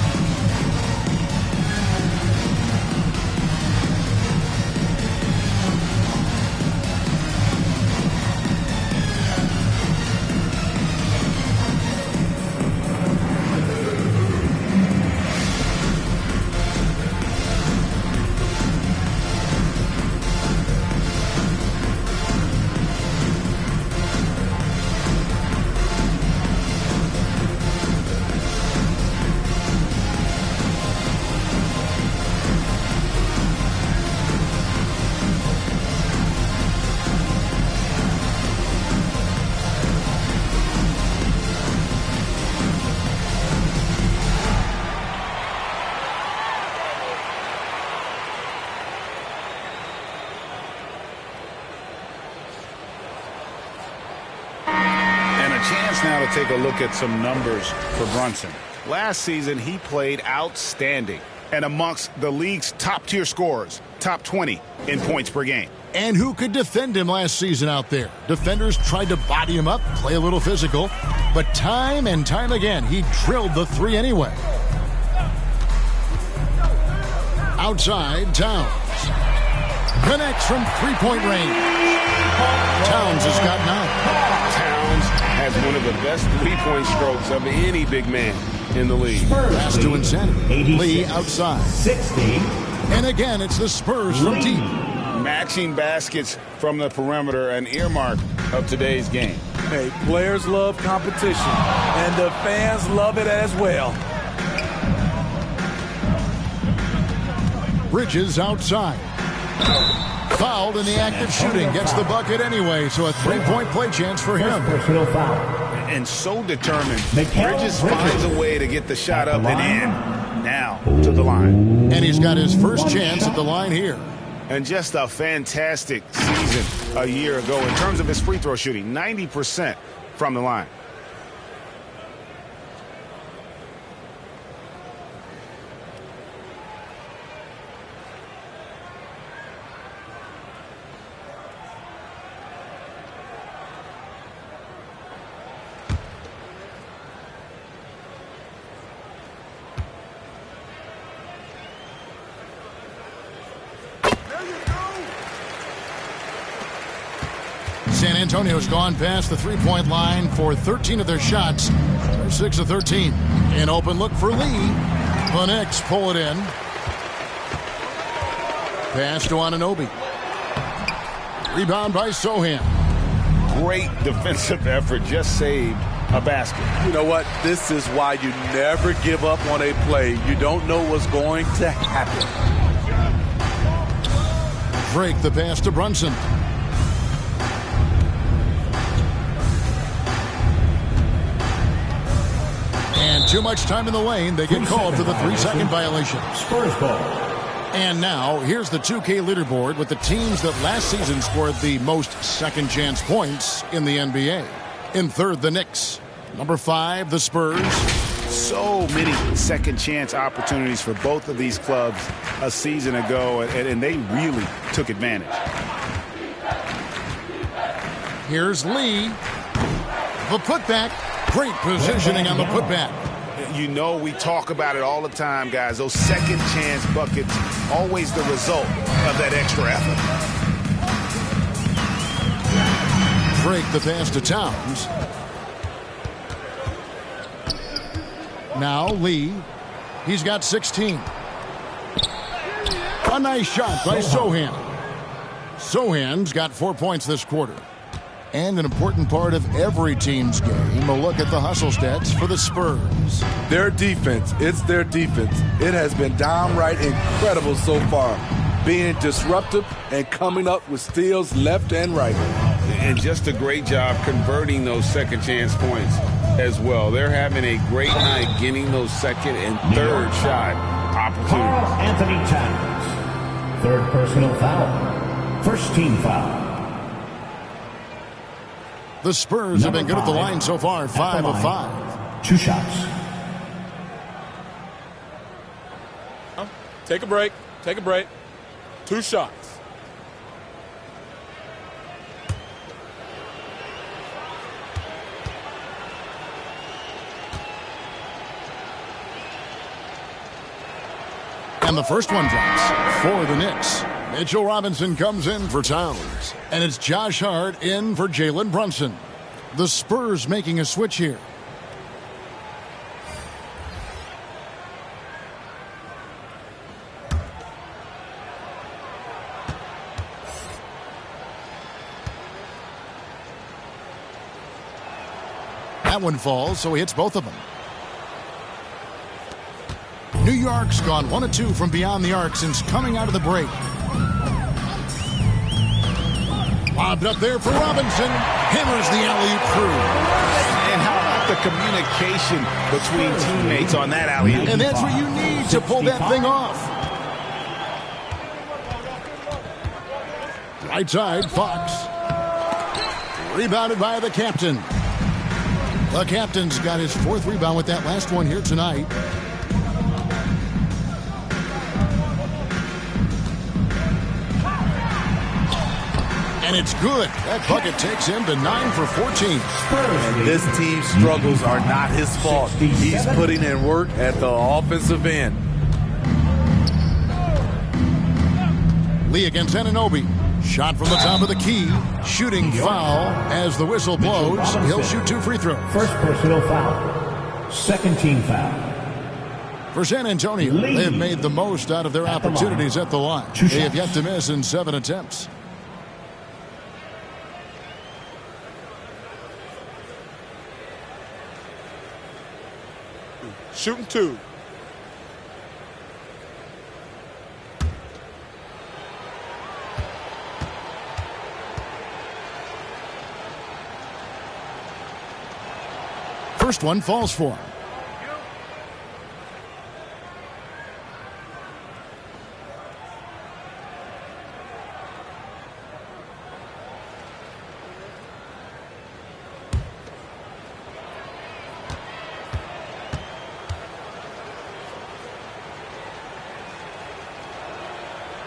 Now to take a look at some numbers for Brunson. Last season, he played outstanding and amongst the league's top-tier scorers, top 20 in points per game. And who could defend him last season out there? Defenders tried to body him up, play a little physical, but time and time again, he drilled the 3 anyway. Outside, Towns. Connects from 3-point range. Towns has got 9. Towns has one of the best 3-point strokes of any big man in the league. Pass to Insanity. Lee outside. 60. And again, it's the Spurs from deep. Matching baskets from the perimeter, an earmark of today's game. Hey, players love competition, and the fans love it as well. Bridges outside. Fouled in the act of shooting. Gets the bucket anyway, so a 3-point play chance for him. Personal foul. And so determined. Bridges finds a way to get the shot up and in. Now to the line. And he's got his first chance at the line here. And just a fantastic season a year ago in terms of his free throw shooting. 90% from the line. San Antonio's gone past the 3-point line for 13 of their shots. They're 6 of 13. An open look for Lee. The Knicks pull it in. Pass to Anunoby. Rebound by Sochan. Great defensive effort. Just saved a basket. You know what? This is why you never give up on a play. You don't know what's going to happen. Drake the pass to Brunson. And too much time in the lane. They get called for the 3-second violation. Spurs ball. And now, here's the 2K leaderboard with the teams that last season scored the most second-chance points in the NBA. In third, the Knicks. Number 5, the Spurs. So many second-chance opportunities for both of these clubs a season ago, and they really took advantage. Here's Lee. The putback. Great positioning on the putback. You know, we talk about it all the time, guys. Those second chance buckets, always the result of that extra effort. Drake the pass to Towns. Now Lee. He's got 16. A nice shot by Sohan. Sohan's got 4 points this quarter. And an important part of every team's game, a look at the hustle stats for the Spurs. Their defense, it's their defense. It has been downright incredible so far, being disruptive and coming up with steals left and right. And just a great job converting those second chance points as well. They're having a great night getting those second and third shot opportunities. Karl-Anthony Towns. Third personal foul. First team foul. The Spurs have been good at the line so far, 5 of 5. 2 shots. Take a break. Take a break. 2 shots. And the first one drops for the Knicks. Mitchell Robinson comes in for Towns. And it's Josh Hart in for Jalen Brunson. The Spurs making a switch here. That one falls, so he hits both of them. New York's gone 1 of 2 from beyond the arc since coming out of the break. Lobbed up there for Robinson. Hammers the alley-oop through. And how about the communication between teammates on that alley-oop? And that's what you need to pull that thing off. Right side, Fox. Rebounded by the captain. The captain's got his 4th rebound with that last one here tonight. And it's good. That bucket takes him to 9 for 14. And this team's struggles are not his fault. He's putting in work at the offensive end. Lee against Anunoby. Shot from the top of the key. Shooting foul as the whistle blows. He'll shoot 2 free throws. First personal foul. Second team foul. For San Antonio, they have made the most out of their opportunities at the line. They have yet to miss in 7 attempts. Shooting 2. First one falls for him.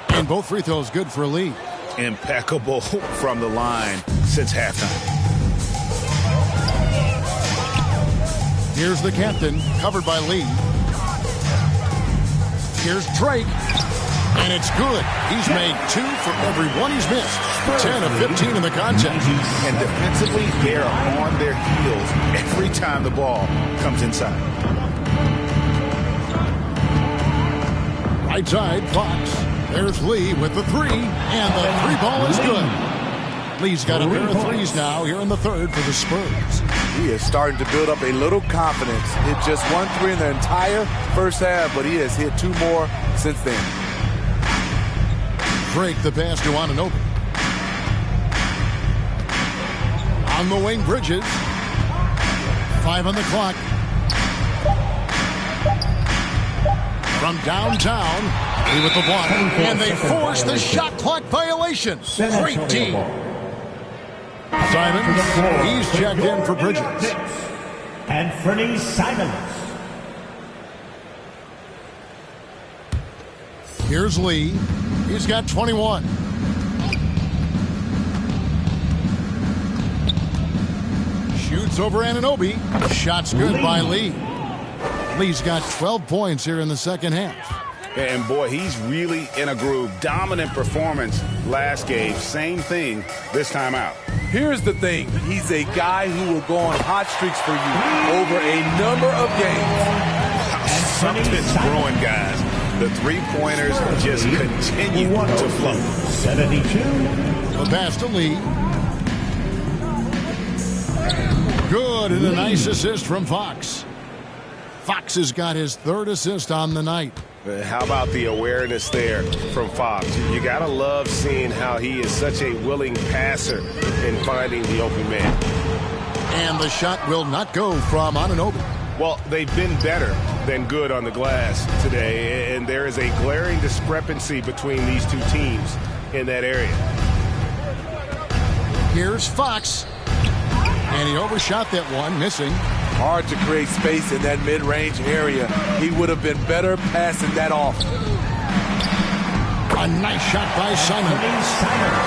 And both free throws good for Lee. Impeccable from the line since halftime. Here's the captain, covered by Lee. Here's Drake. And it's good. He's made 2 for every one he's missed. 10 of 15 in the contest. And defensively, they're on their heels every time the ball comes inside. Right side, Fox. There's Lee with the 3. And the 3 ball is good. Lee's got a pair of 3s now here in the third for the Spurs. He is starting to build up a little confidence. Hit just 1 3 in the entire first half, but he has hit 2 more since then. Drake the pass to Anunoby. On the wing, Bridges. 5 on the clock. From downtown, he with the block, and they force the shot clock violation. Great team. Simons, he's checked in for Bridges. Anthony Simons. Here's Lee. He's got 21. Shoots over Anunoby. Shot's good by Lee. Lee's got 12 points here in the second half. And boy, he's really in a groove. Dominant performance last game. Same thing this time out. Here's the thing. He's a guy who will go on hot streaks for you over a number of games. Something's brewing, guys. The three-pointers just continue to flow. 72. The pass to Lee. Good, and a nice assist from Fox. Fox has got his 3rd assist on the night. How about the awareness there from Fox? You got to love seeing how he is such a willing passer in finding the open man. And the shot will not go from Anunoby. Well, they've been better than good on the glass today, and there is a glaring discrepancy between these two teams in that area. Here's Fox. And he overshot that one, missing. Hard to create space in that mid-range area. He would have been better passing that off. A nice shot by Simons.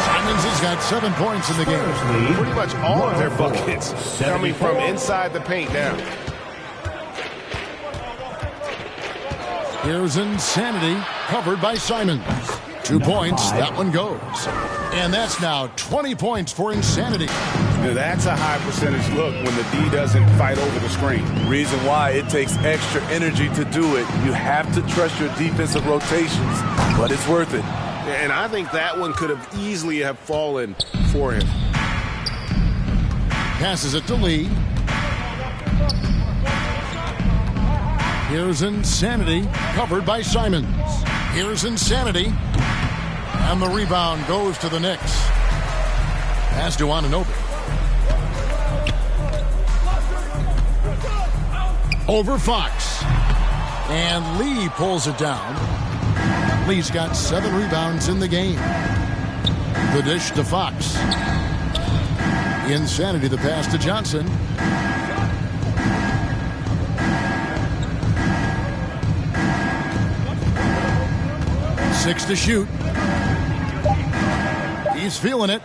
Simons has got 7 points in the game. Pretty much all of their buckets coming from inside the paint now. Here's Insanity, covered by Simons. 2 points, that one goes. And that's now 20 points for Insanity. Now that's a high percentage look when the D doesn't fight over the screen. Reason why it takes extra energy to do it. You have to trust your defensive rotations, but it's worth it. And I think that one could have easily have fallen for him. Passes it to Lee. Here's Insanity, covered by Simons. Here's Insanity. And the rebound goes to the Knicks. Pass to Anunoby. Over Fox. And Lee pulls it down. Lee's got 7 rebounds in the game. The dish to Fox. Insanity, the pass to Johnson. Six to shoot. He's feeling it.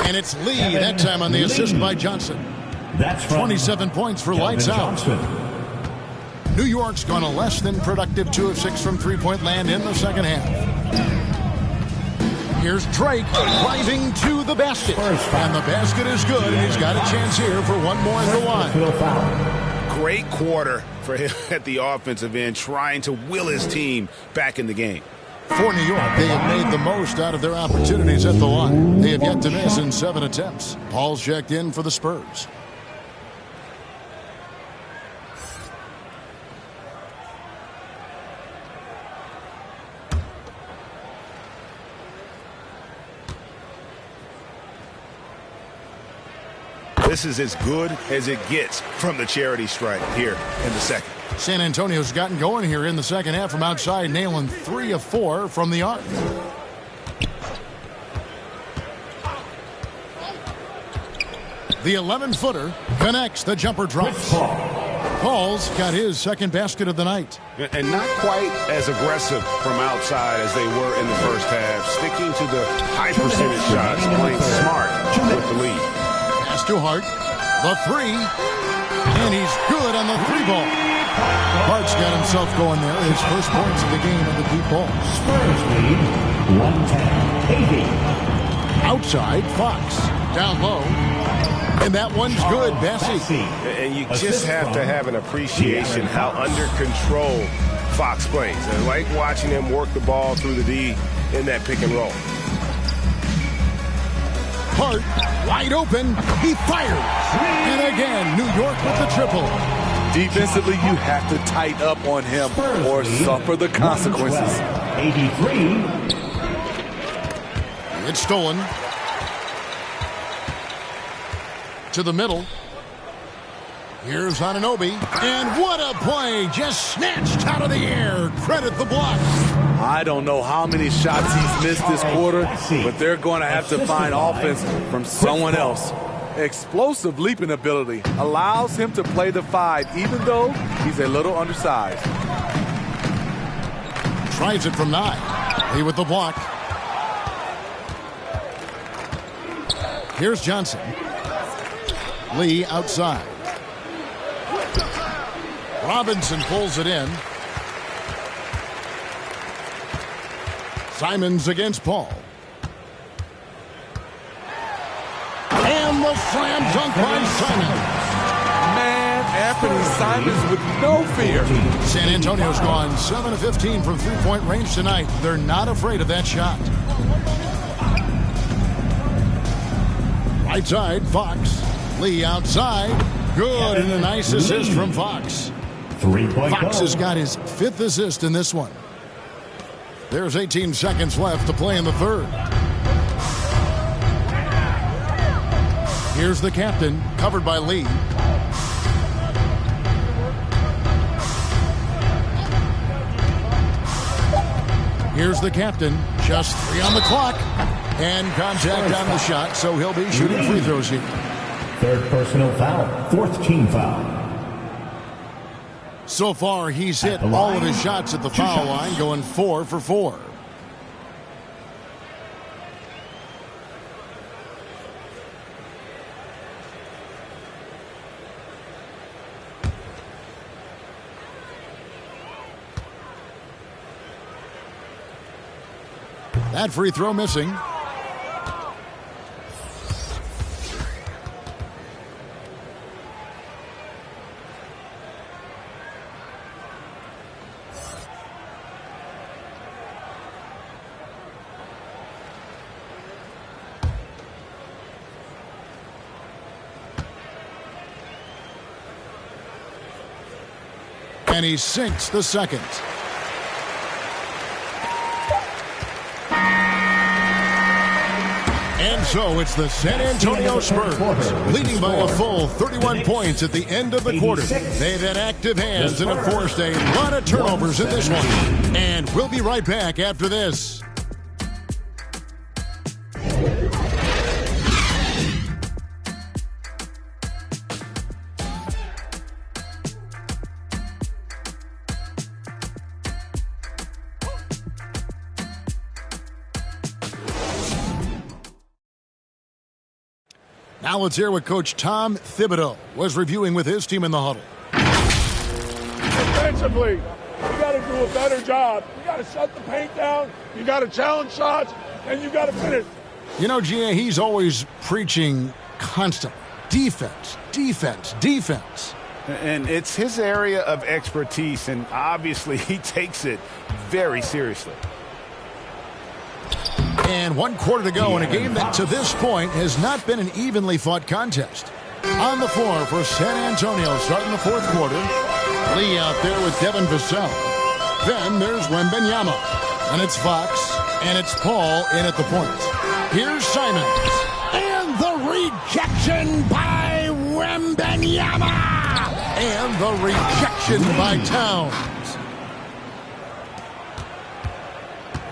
And it's Lee that time on the assist by Johnson. That's 27 points for lights out. New York's gone a less than productive 2 of 6 from three-point land in the second half. Here's Drake driving to the basket. And the basket is good, and he's got a chance here for one more at the line. Great quarter for him at the offensive end, trying to will his team back in the game. For New York, they have made the most out of their opportunities at the line. They have yet to miss in 7 attempts. Paul's checked in for the Spurs. This is as good as it gets from the charity stripe here in the second. San Antonio's gotten going here in the second half from outside, nailing 3 of 4 from the arc. The 11-footer connects, the jumper drops. Paul's got his second basket of the night. And not quite as aggressive from outside as they were in the first half. Sticking to the high percentage shots, playing smart with the lead. Pass to Hart, the 3, and he's good on the 3-ball. Hart's got himself going there. His first points of the game on the deep ball. Spurs lead 110-80. Outside, Fox. Down low. And that one's good, Bessie. And you just have to have an appreciation how under control Fox plays. And I like watching him work the ball through the D in that pick and roll. apart, wide open, he fires. And again, New York with the triple. Defensively, you have to tighten up on him or suffer the consequences. 83. It's stolen. To the middle. Here's Anunoby. And what a play. Just snatched out of the air. Credit the block. I don't know how many shots he's missed this quarter, but they're going to have to find offense from someone else. Explosive leaping ability allows him to play the 5, even though he's a little undersized. Tries it from 9. Lee with the block. Here's Johnson. Lee outside. Robinson pulls it in. Simons against Paul. And the slam dunk by Simons. Man, Anthony Simons with no fear. San Antonio's gone 7 of 15 from three-point range tonight. They're not afraid of that shot. Right side, Fox. Lee outside. Good, and a nice assist from Fox. Fox has got his 5th assist in this one. There's 18 seconds left to play in the third. Here's the captain, covered by Lee. Here's the captain, just 3 on the clock. And contact on the shot, so he'll be shooting free throws here. 3rd personal foul, 4th team foul. So far, he's hit all of his shots at the foul line, going 4 for 4. That free throw missing. And he sinks the second. And so it's the San Antonio Spurs leading by a full 31 points at the end of the quarter. They've had active hands and have forced a lot of turnovers in this one. And we'll be right back after this. Now let's hear what Coach Tom Thibodeau was reviewing with his team in the huddle. Defensively, you got to do a better job. You got to shut the paint down. You got to challenge shots, and you got to finish. You know, G.A., he's always preaching constantly. Defense, defense, defense. And it's his area of expertise, and obviously he takes it very seriously. And 1 quarter to go in a game that to this point has not been an evenly fought contest. On the floor for San Antonio starting the 4th quarter. Lee out there with Devin Vassell. Then there's Wembanyama. And it's Fox. And it's Paul in at the point. Here's Simons. And the rejection by Wembanyama. And the rejection by Towns.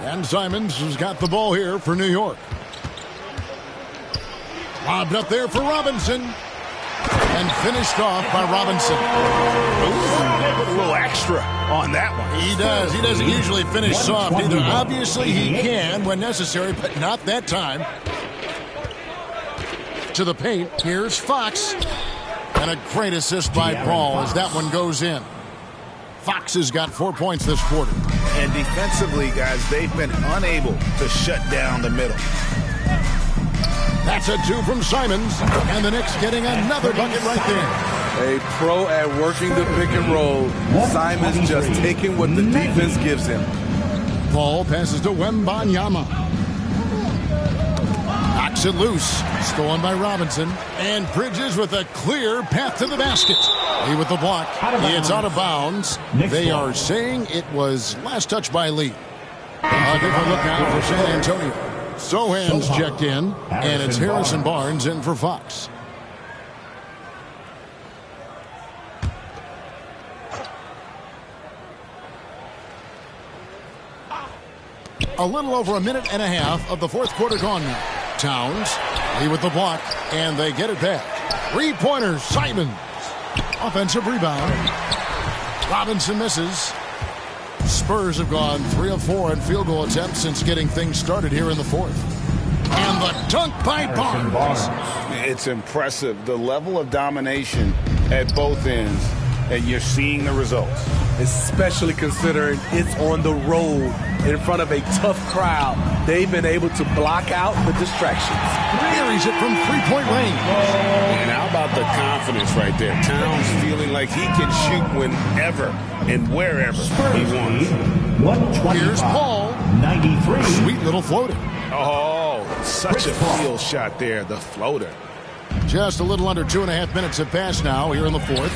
And Simons has got the ball here for New York. Lobbed up there for Robinson. And finished off by Robinson. They put a little extra on that one. He does. He doesn't usually finish soft either. Obviously, he can when necessary, but not that time. To the paint. Here's Fox. And a great assist by Paul as that one goes in. Fox has got 4 points this quarter. And defensively, guys, they've been unable to shut down the middle. That's a 2 from Simons. And the Knicks getting another bucket right there. A pro at working the pick and roll. Simons just taking what the defense gives him. Paul passes to Wembanyama. Kicks it loose. Stolen by Robinson. And Bridges with a clear path to the basket. Lee with the block. It's out of bounds. They are saying it was last touch by Lee. A different look now for San Antonio. Sohan's checked in, and it's Harrison Barnes in for Fox. A little over a minute and a half of the fourth quarter gone now. Towns, Lee with the block, and they get it back. Three-pointer, Simons. Offensive rebound. Robinson misses. Spurs have gone 3 of 4 in field goal attempts since getting things started here in the fourth. And the dunk by Barnes. It's impressive, the level of domination at both ends, and you're seeing the results. Especially considering it's on the road in front of a tough crowd. They've been able to block out the distractions. Carries it from three-point range. And how about the confidence right there? Towns feeling like he can shoot whenever and wherever he wants. Here's Paul. 93. Sweet little floater. Oh, such a field shot there, the floater. Just a little under 2.5 minutes have passed now here in the fourth.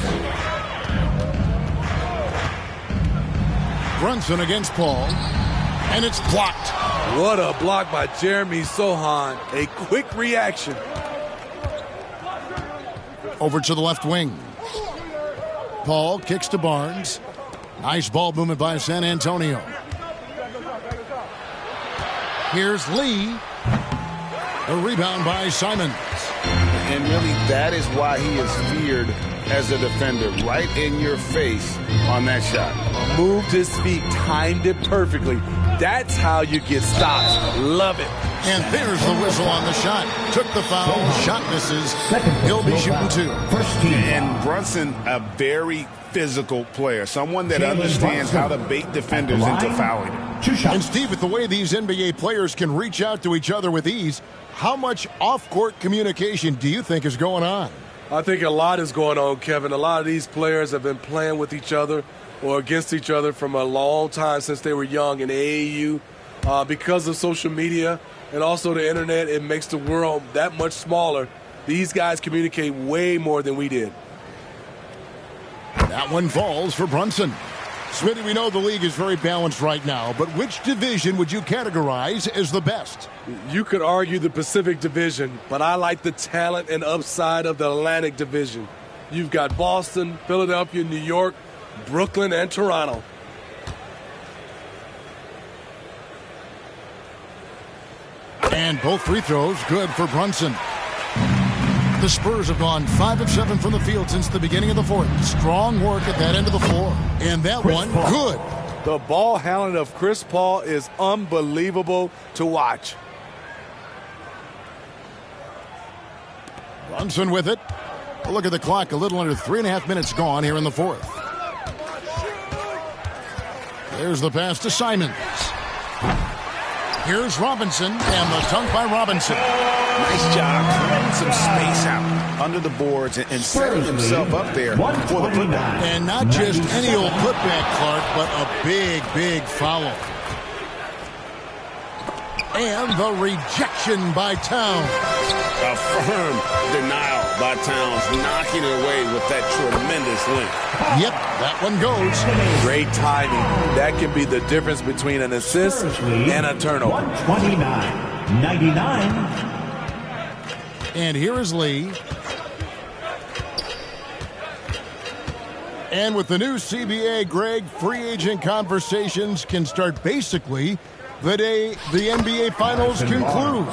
Brunson against Paul, and it's blocked. What a block by Jeremy Sohan. A quick reaction. Over to the left wing. Paul kicks to Barnes. Nice ball movement by San Antonio. Here's Lee. The rebound by Simons. And really, that is why he is feared as a defender, right in your face on that shot. Moved his feet, timed it perfectly. That's how you get stops. Love it. And there's the whistle on the shot. Took the foul, shot misses. He'll be shooting 2. And Brunson, a very physical player, someone that understands how to bait defenders into fouling. And Steve, with the way these NBA players can reach out to each other with ease, how much off-court communication do you think is going on? I think a lot is going on, Kevin. A lot of these players have been playing with each other or against each other from a long time since they were young in AAU. Because of social media and also the internet, it makes the world that much smaller. These guys communicate way more than we did. That one falls for Brunson. Smitty, we know the league is very balanced right now, but which division would you categorize as the best? You could argue the Pacific Division, but I like the talent and upside of the Atlantic Division. You've got Boston, Philadelphia, New York, Brooklyn, and Toronto. And both free throws good for Brunson. The Spurs have gone 5 of 7 from the field since the beginning of the fourth. Strong work at that end of the floor. And that one, good. The ball handling of Chris Paul is unbelievable to watch. Brunson with it. Look at the clock. A little under 3.5 minutes gone here in the fourth. There's the pass to Simons. Here's Robinson, and the dunk by Robinson. Nice job clearing some space out under the boards and setting himself up there for the putback. And not just any old putback, Clark, but a big, big foul. And the rejection by Towns. A firm denial by Towns, knocking it away with that tremendous length. Yep, that one goes. Great timing. That can be the difference between an assist and a turnover. 129-99. And here is Lee. And with the new CBA, Greg, free agent conversations can start basically the day the NBA Finals conclude.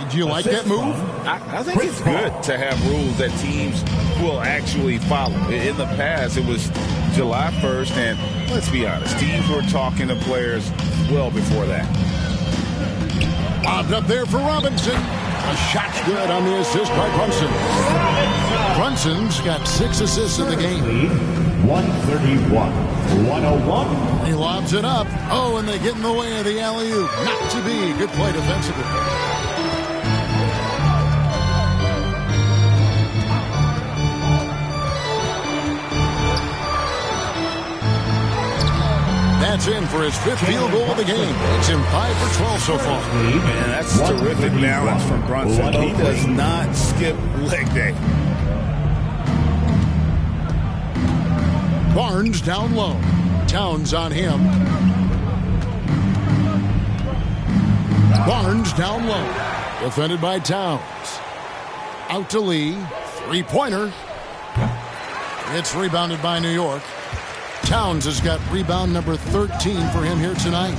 Do you like that move? I think it's good to have rules that teams will actually follow. In the past, it was July 1st, and let's be honest, teams were talking to players well before that. Lobbed up there for Robinson. A shot's good on the assist by Brunson. Brunson's got 6 assists in the game. 131-101. He lobs it up. Oh, and they get in the way of the alley-oop. Not to be. Good play defensively. That's in for his 5th field goal of the game. It's in 5 for 12 so far. Man, that's terrific balance from Brunson. He does not skip leg day. Barnes down low. Towns on him. Barnes down low. Defended by Towns. Out to Lee. Three-pointer. It's rebounded by New York. Towns has got rebound number 13 for him here tonight.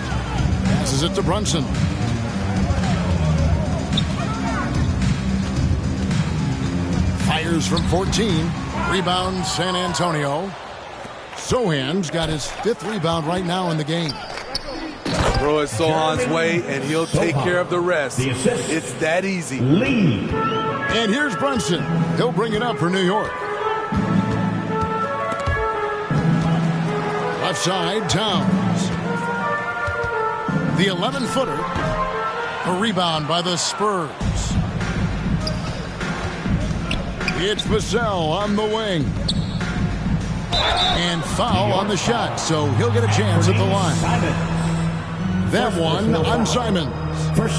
Passes it to Brunson. Fires from 14. Rebound San Antonio. Sohan's got his 5th rebound right now in the game. Throw it Sohan's way, and he'll take care of the rest. It's that easy. And here's Brunson. He'll bring it up for New York. Left side, Towns. The 11-footer. A rebound by the Spurs. It's Vassell on the wing. And foul on the shot, so he'll get a chance at the line. That one on Simons.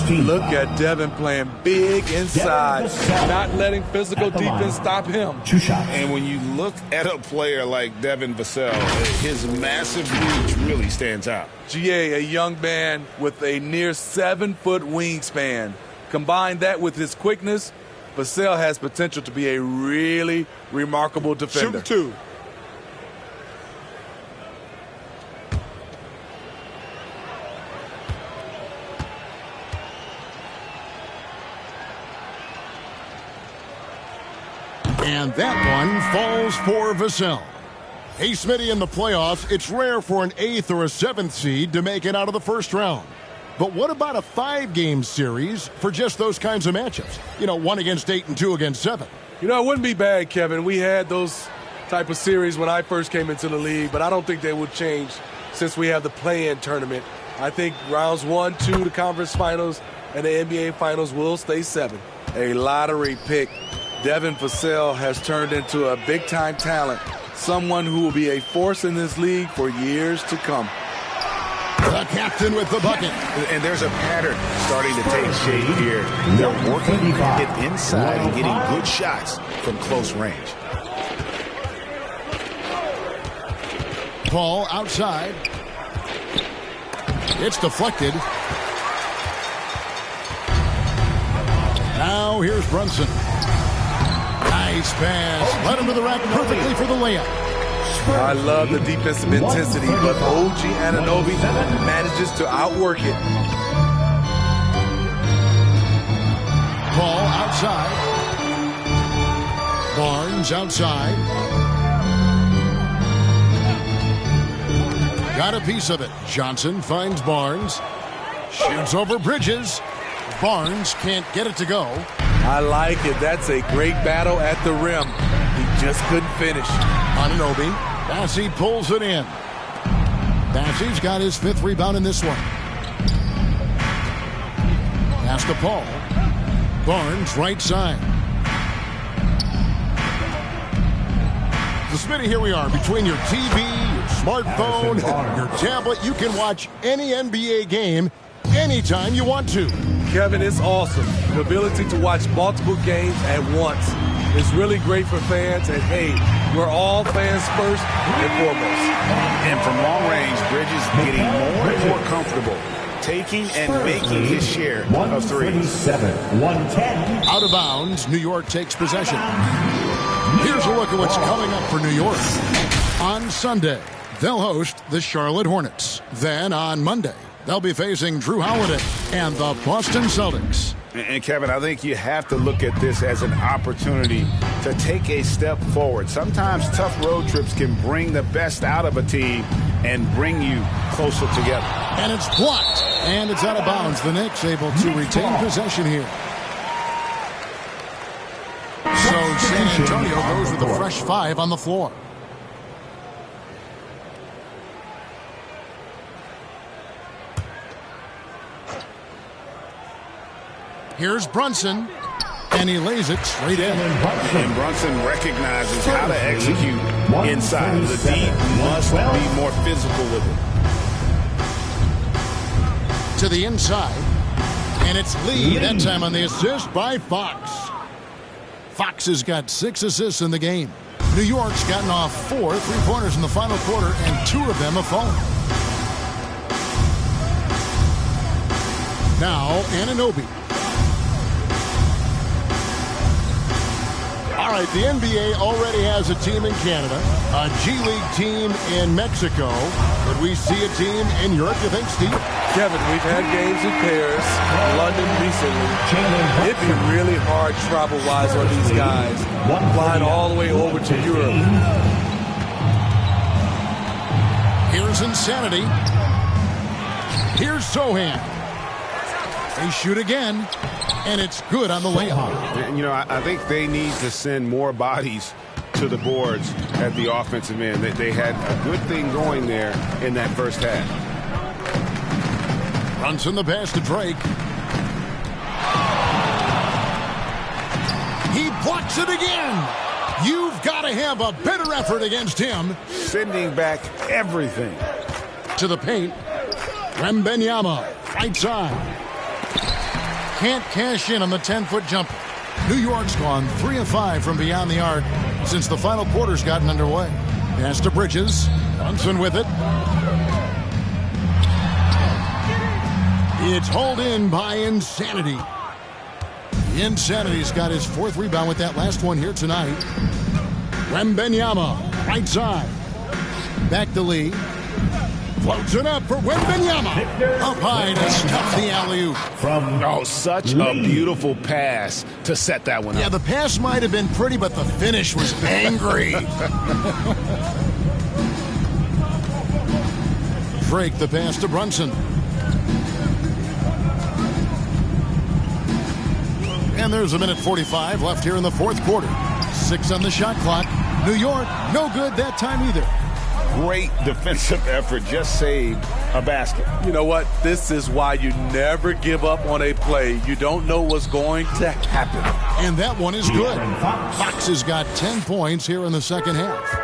Look at Devin playing big inside, not letting physical defense stop him. And when you look at a player like Devin Vassell, his massive reach really stands out. GA, a young man with a near 7-foot wingspan. Combine that with his quickness, Vassell has potential to be a really remarkable defender. Shoot 2. And that one falls for Vassell. Hey, Smitty, in the playoffs, it's rare for an 8th or a 7th seed to make it out of the first round. But what about a 5-game series for just those kinds of matchups? You know, 1 against 8 and 2 against 7. You know, it wouldn't be bad, Kevin. We had those type of series when I first came into the league, but I don't think they would change since we have the play-in tournament. I think rounds 1, 2, the conference finals, and the NBA finals will stay 7. A lottery pick. Devin Vassell has turned into a big-time talent, someone who will be a force in this league for years to come. The captain with the bucket. And there's a pattern starting to take shape here. They're working to get inside and getting good shots from close range. Ball outside. It's deflected. Now here's Brunson. Nice pass. Led him to the rack perfectly for the layup. I love the defensive intensity, but OG Anunoby manages to outwork it. Ball outside. Barnes outside. Got a piece of it. Johnson finds Barnes. Shoots over Bridges. Barnes can't get it to go. I like it. That's a great battle at the rim. He just couldn't finish. Anunoby. Bassey pulls it in. Bassey's got his 5th rebound in this one. Pass to Paul. Barnes right side. So Smitty, here we are. Between your TV, your smartphone, your tablet, you can watch any NBA game anytime you want to. Kevin, it's awesome. The ability to watch multiple games at once is really great for fans. And, hey, we're all fans first and foremost. And from long range, Bridges getting more and more comfortable, taking and making his share of threes. 110. Out of bounds, New York takes possession. Here's a look at what's coming up for New York. On Sunday, they'll host the Charlotte Hornets. Then on Monday, they'll be facing Drew Holiday and the Boston Celtics. And Kevin, I think you have to look at this as an opportunity to take a step forward. Sometimes tough road trips can bring the best out of a team and bring you closer together. And it's blocked. And it's out of bounds. The Knicks able to retain possession here. So San Antonio goes with a fresh 5 on the floor. Here's Brunson, and he lays it straight in. And Brunson recognizes how to execute inside. The D must be more physical with it. to the inside. And it's Lee, that time on the assist by Fox. Fox has got 6 assists in the game. New York's gotten off 4 3-pointers in the final quarter, and 2 of them have fallen. Now, Anunoby. All right, the NBA already has a team in Canada, a G League team in Mexico. Could we see a team in Europe, you think, Steve? Kevin, we've had games in Paris, London recently. It'd be really hard travel-wise on these guys, flying all the way over to Europe. Here's Insanity. Here's Sohan. They shoot again, and it's good on the layup. And, you know, I think they need to send more bodies to the boards at the offensive end. They had a good thing going there in that first half. Brunson the pass to Drake. He blocks it again. You've got to have a better effort against him. Sending back everything. To the paint. Wembanyama, right side. Can't cash in on the 10-foot jumper. New York's gone 3 of 5 from beyond the arc since the final quarter's gotten underway. Pass to Bridges. Brunson with it. It's hauled in by Insanity. Insanity's got his 4th rebound with that last one here tonight. Wembanyama, right side. Back to Lee. Floats it up for Wembanyama. Up high to stuff the alley-oop. Oh, such a beautiful pass to set that one up. Yeah, the pass might have been pretty, but the finish was angry. Drake the pass to Brunson. And there's 1:45 left here in the 4th quarter. 6 on the shot clock. New York, no good that time either. Great defensive effort, just saved a basket. You know what? This is why you never give up on a play. You don't know what's going to happen. And that one is good. Fox has got 10 points here in the second half.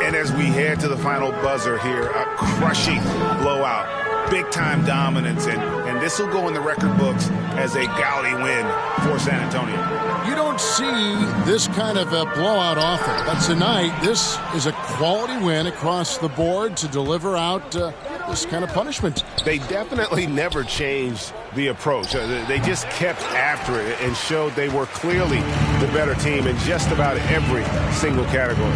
And as we head to the final buzzer here, a crushing blowout. Big-time dominance, and this will go in the record books as a gaudy win for San Antonio. You don't see this kind of a blowout often, but tonight this is a quality win across the board to deliver out this kind of punishment. They definitely never changed the approach. They just kept after it and showed they were clearly the better team in just about every single category.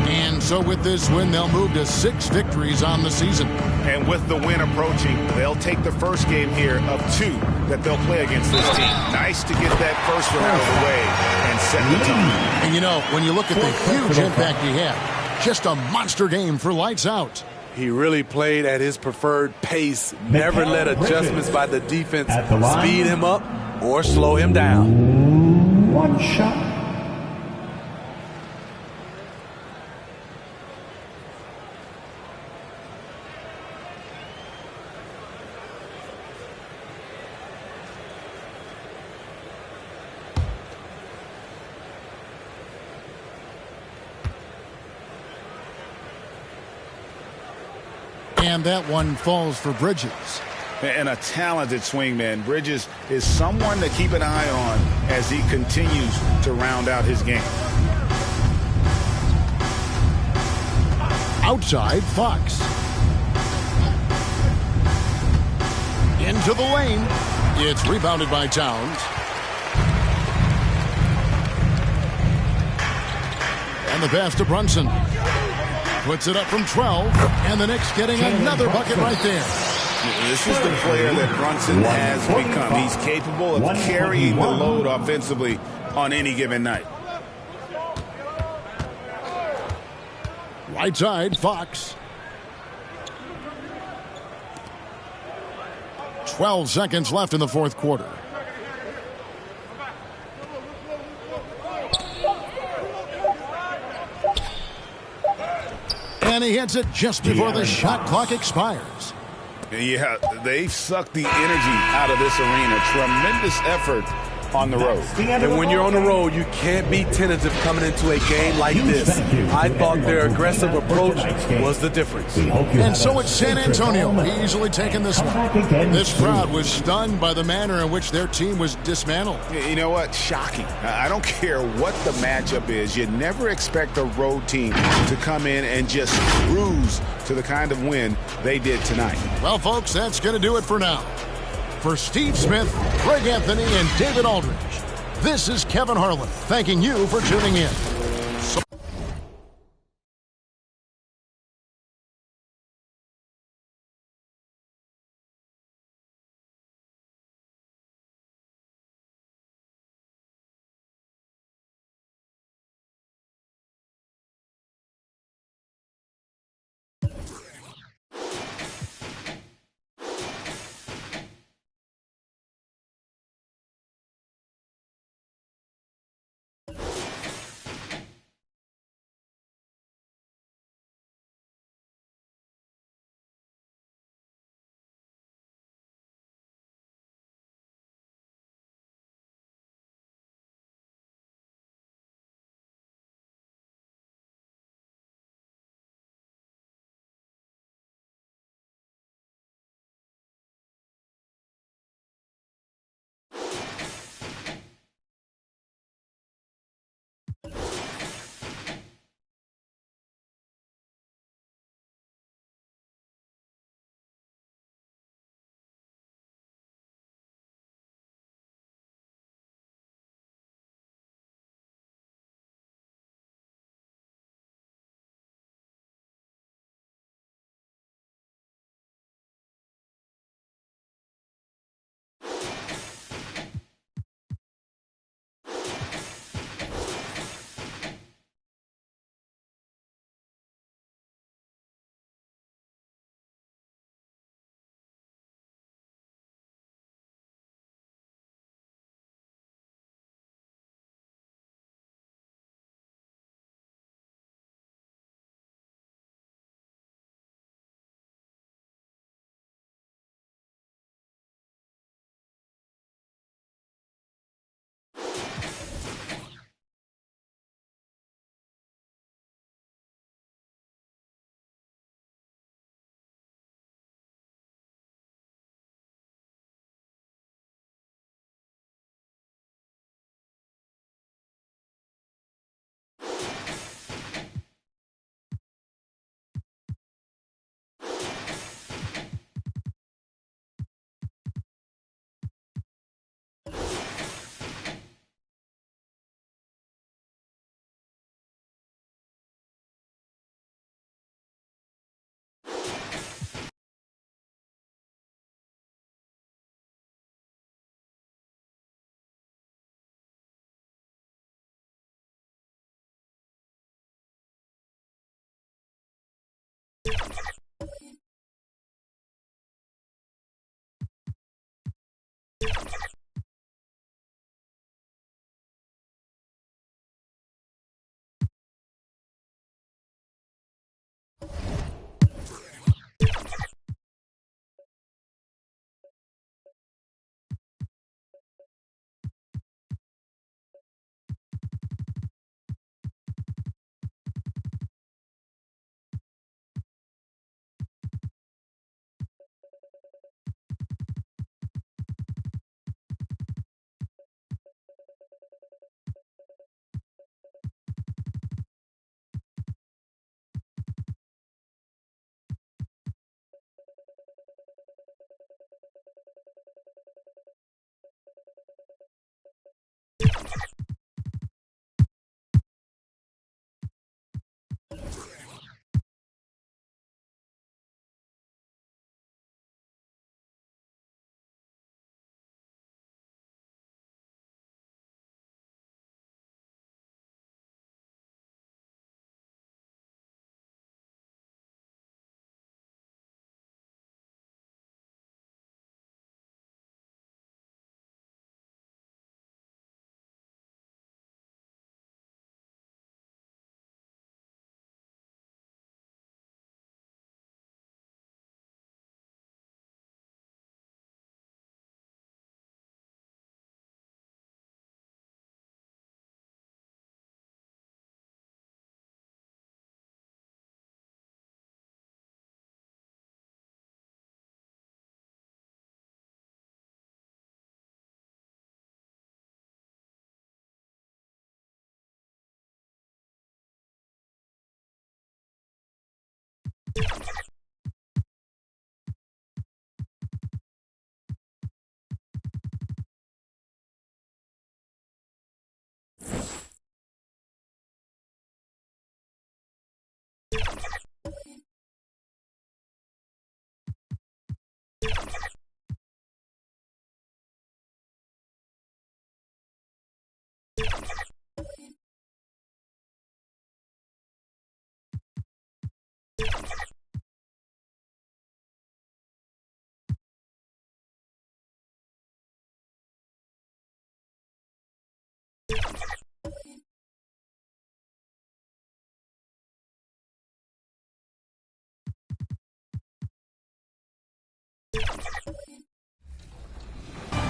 And so with this win, they'll move to 6 victories on the season. And with the win approaching, they'll take the first game here of 2 that they'll play against this team. Nice to get that first one out of the way and set the tone. And you know, when you look at the huge impact he had, just a monster game for Lights Out. He really played at his preferred pace, never let adjustments by the defense speed him up or slow him down. 1 shot. And that one falls for Bridges. And a talented swingman. Bridges is someone to keep an eye on as he continues to round out his game. Outside, Fox. Into the lane. It's rebounded by Towns. And the pass to Brunson. Puts it up from 12, and the Knicks getting another bucket right there. This is the player that Brunson has become. He's capable of carrying the load offensively on any given night. Right side, Fox. 12 seconds left in the 4th quarter. And he hits it just before the shot clock expires. Yeah, they've sucked the energy out of this arena. Tremendous effort on the road. And when you're on the road, you can't be tentative coming into a game like this. I thought their aggressive approach was the difference. And so it's San Antonio easily taking this one. This crowd was stunned by the manner in which their team was dismantled. You know what? Shocking. I don't care what the matchup is. You never expect a road team to come in and just cruise to the kind of win they did tonight. Well, folks, that's going to do it for now. For Steve Smith, Greg Anthony, and David Aldridge, this is Kevin Harlan thanking you for tuning in.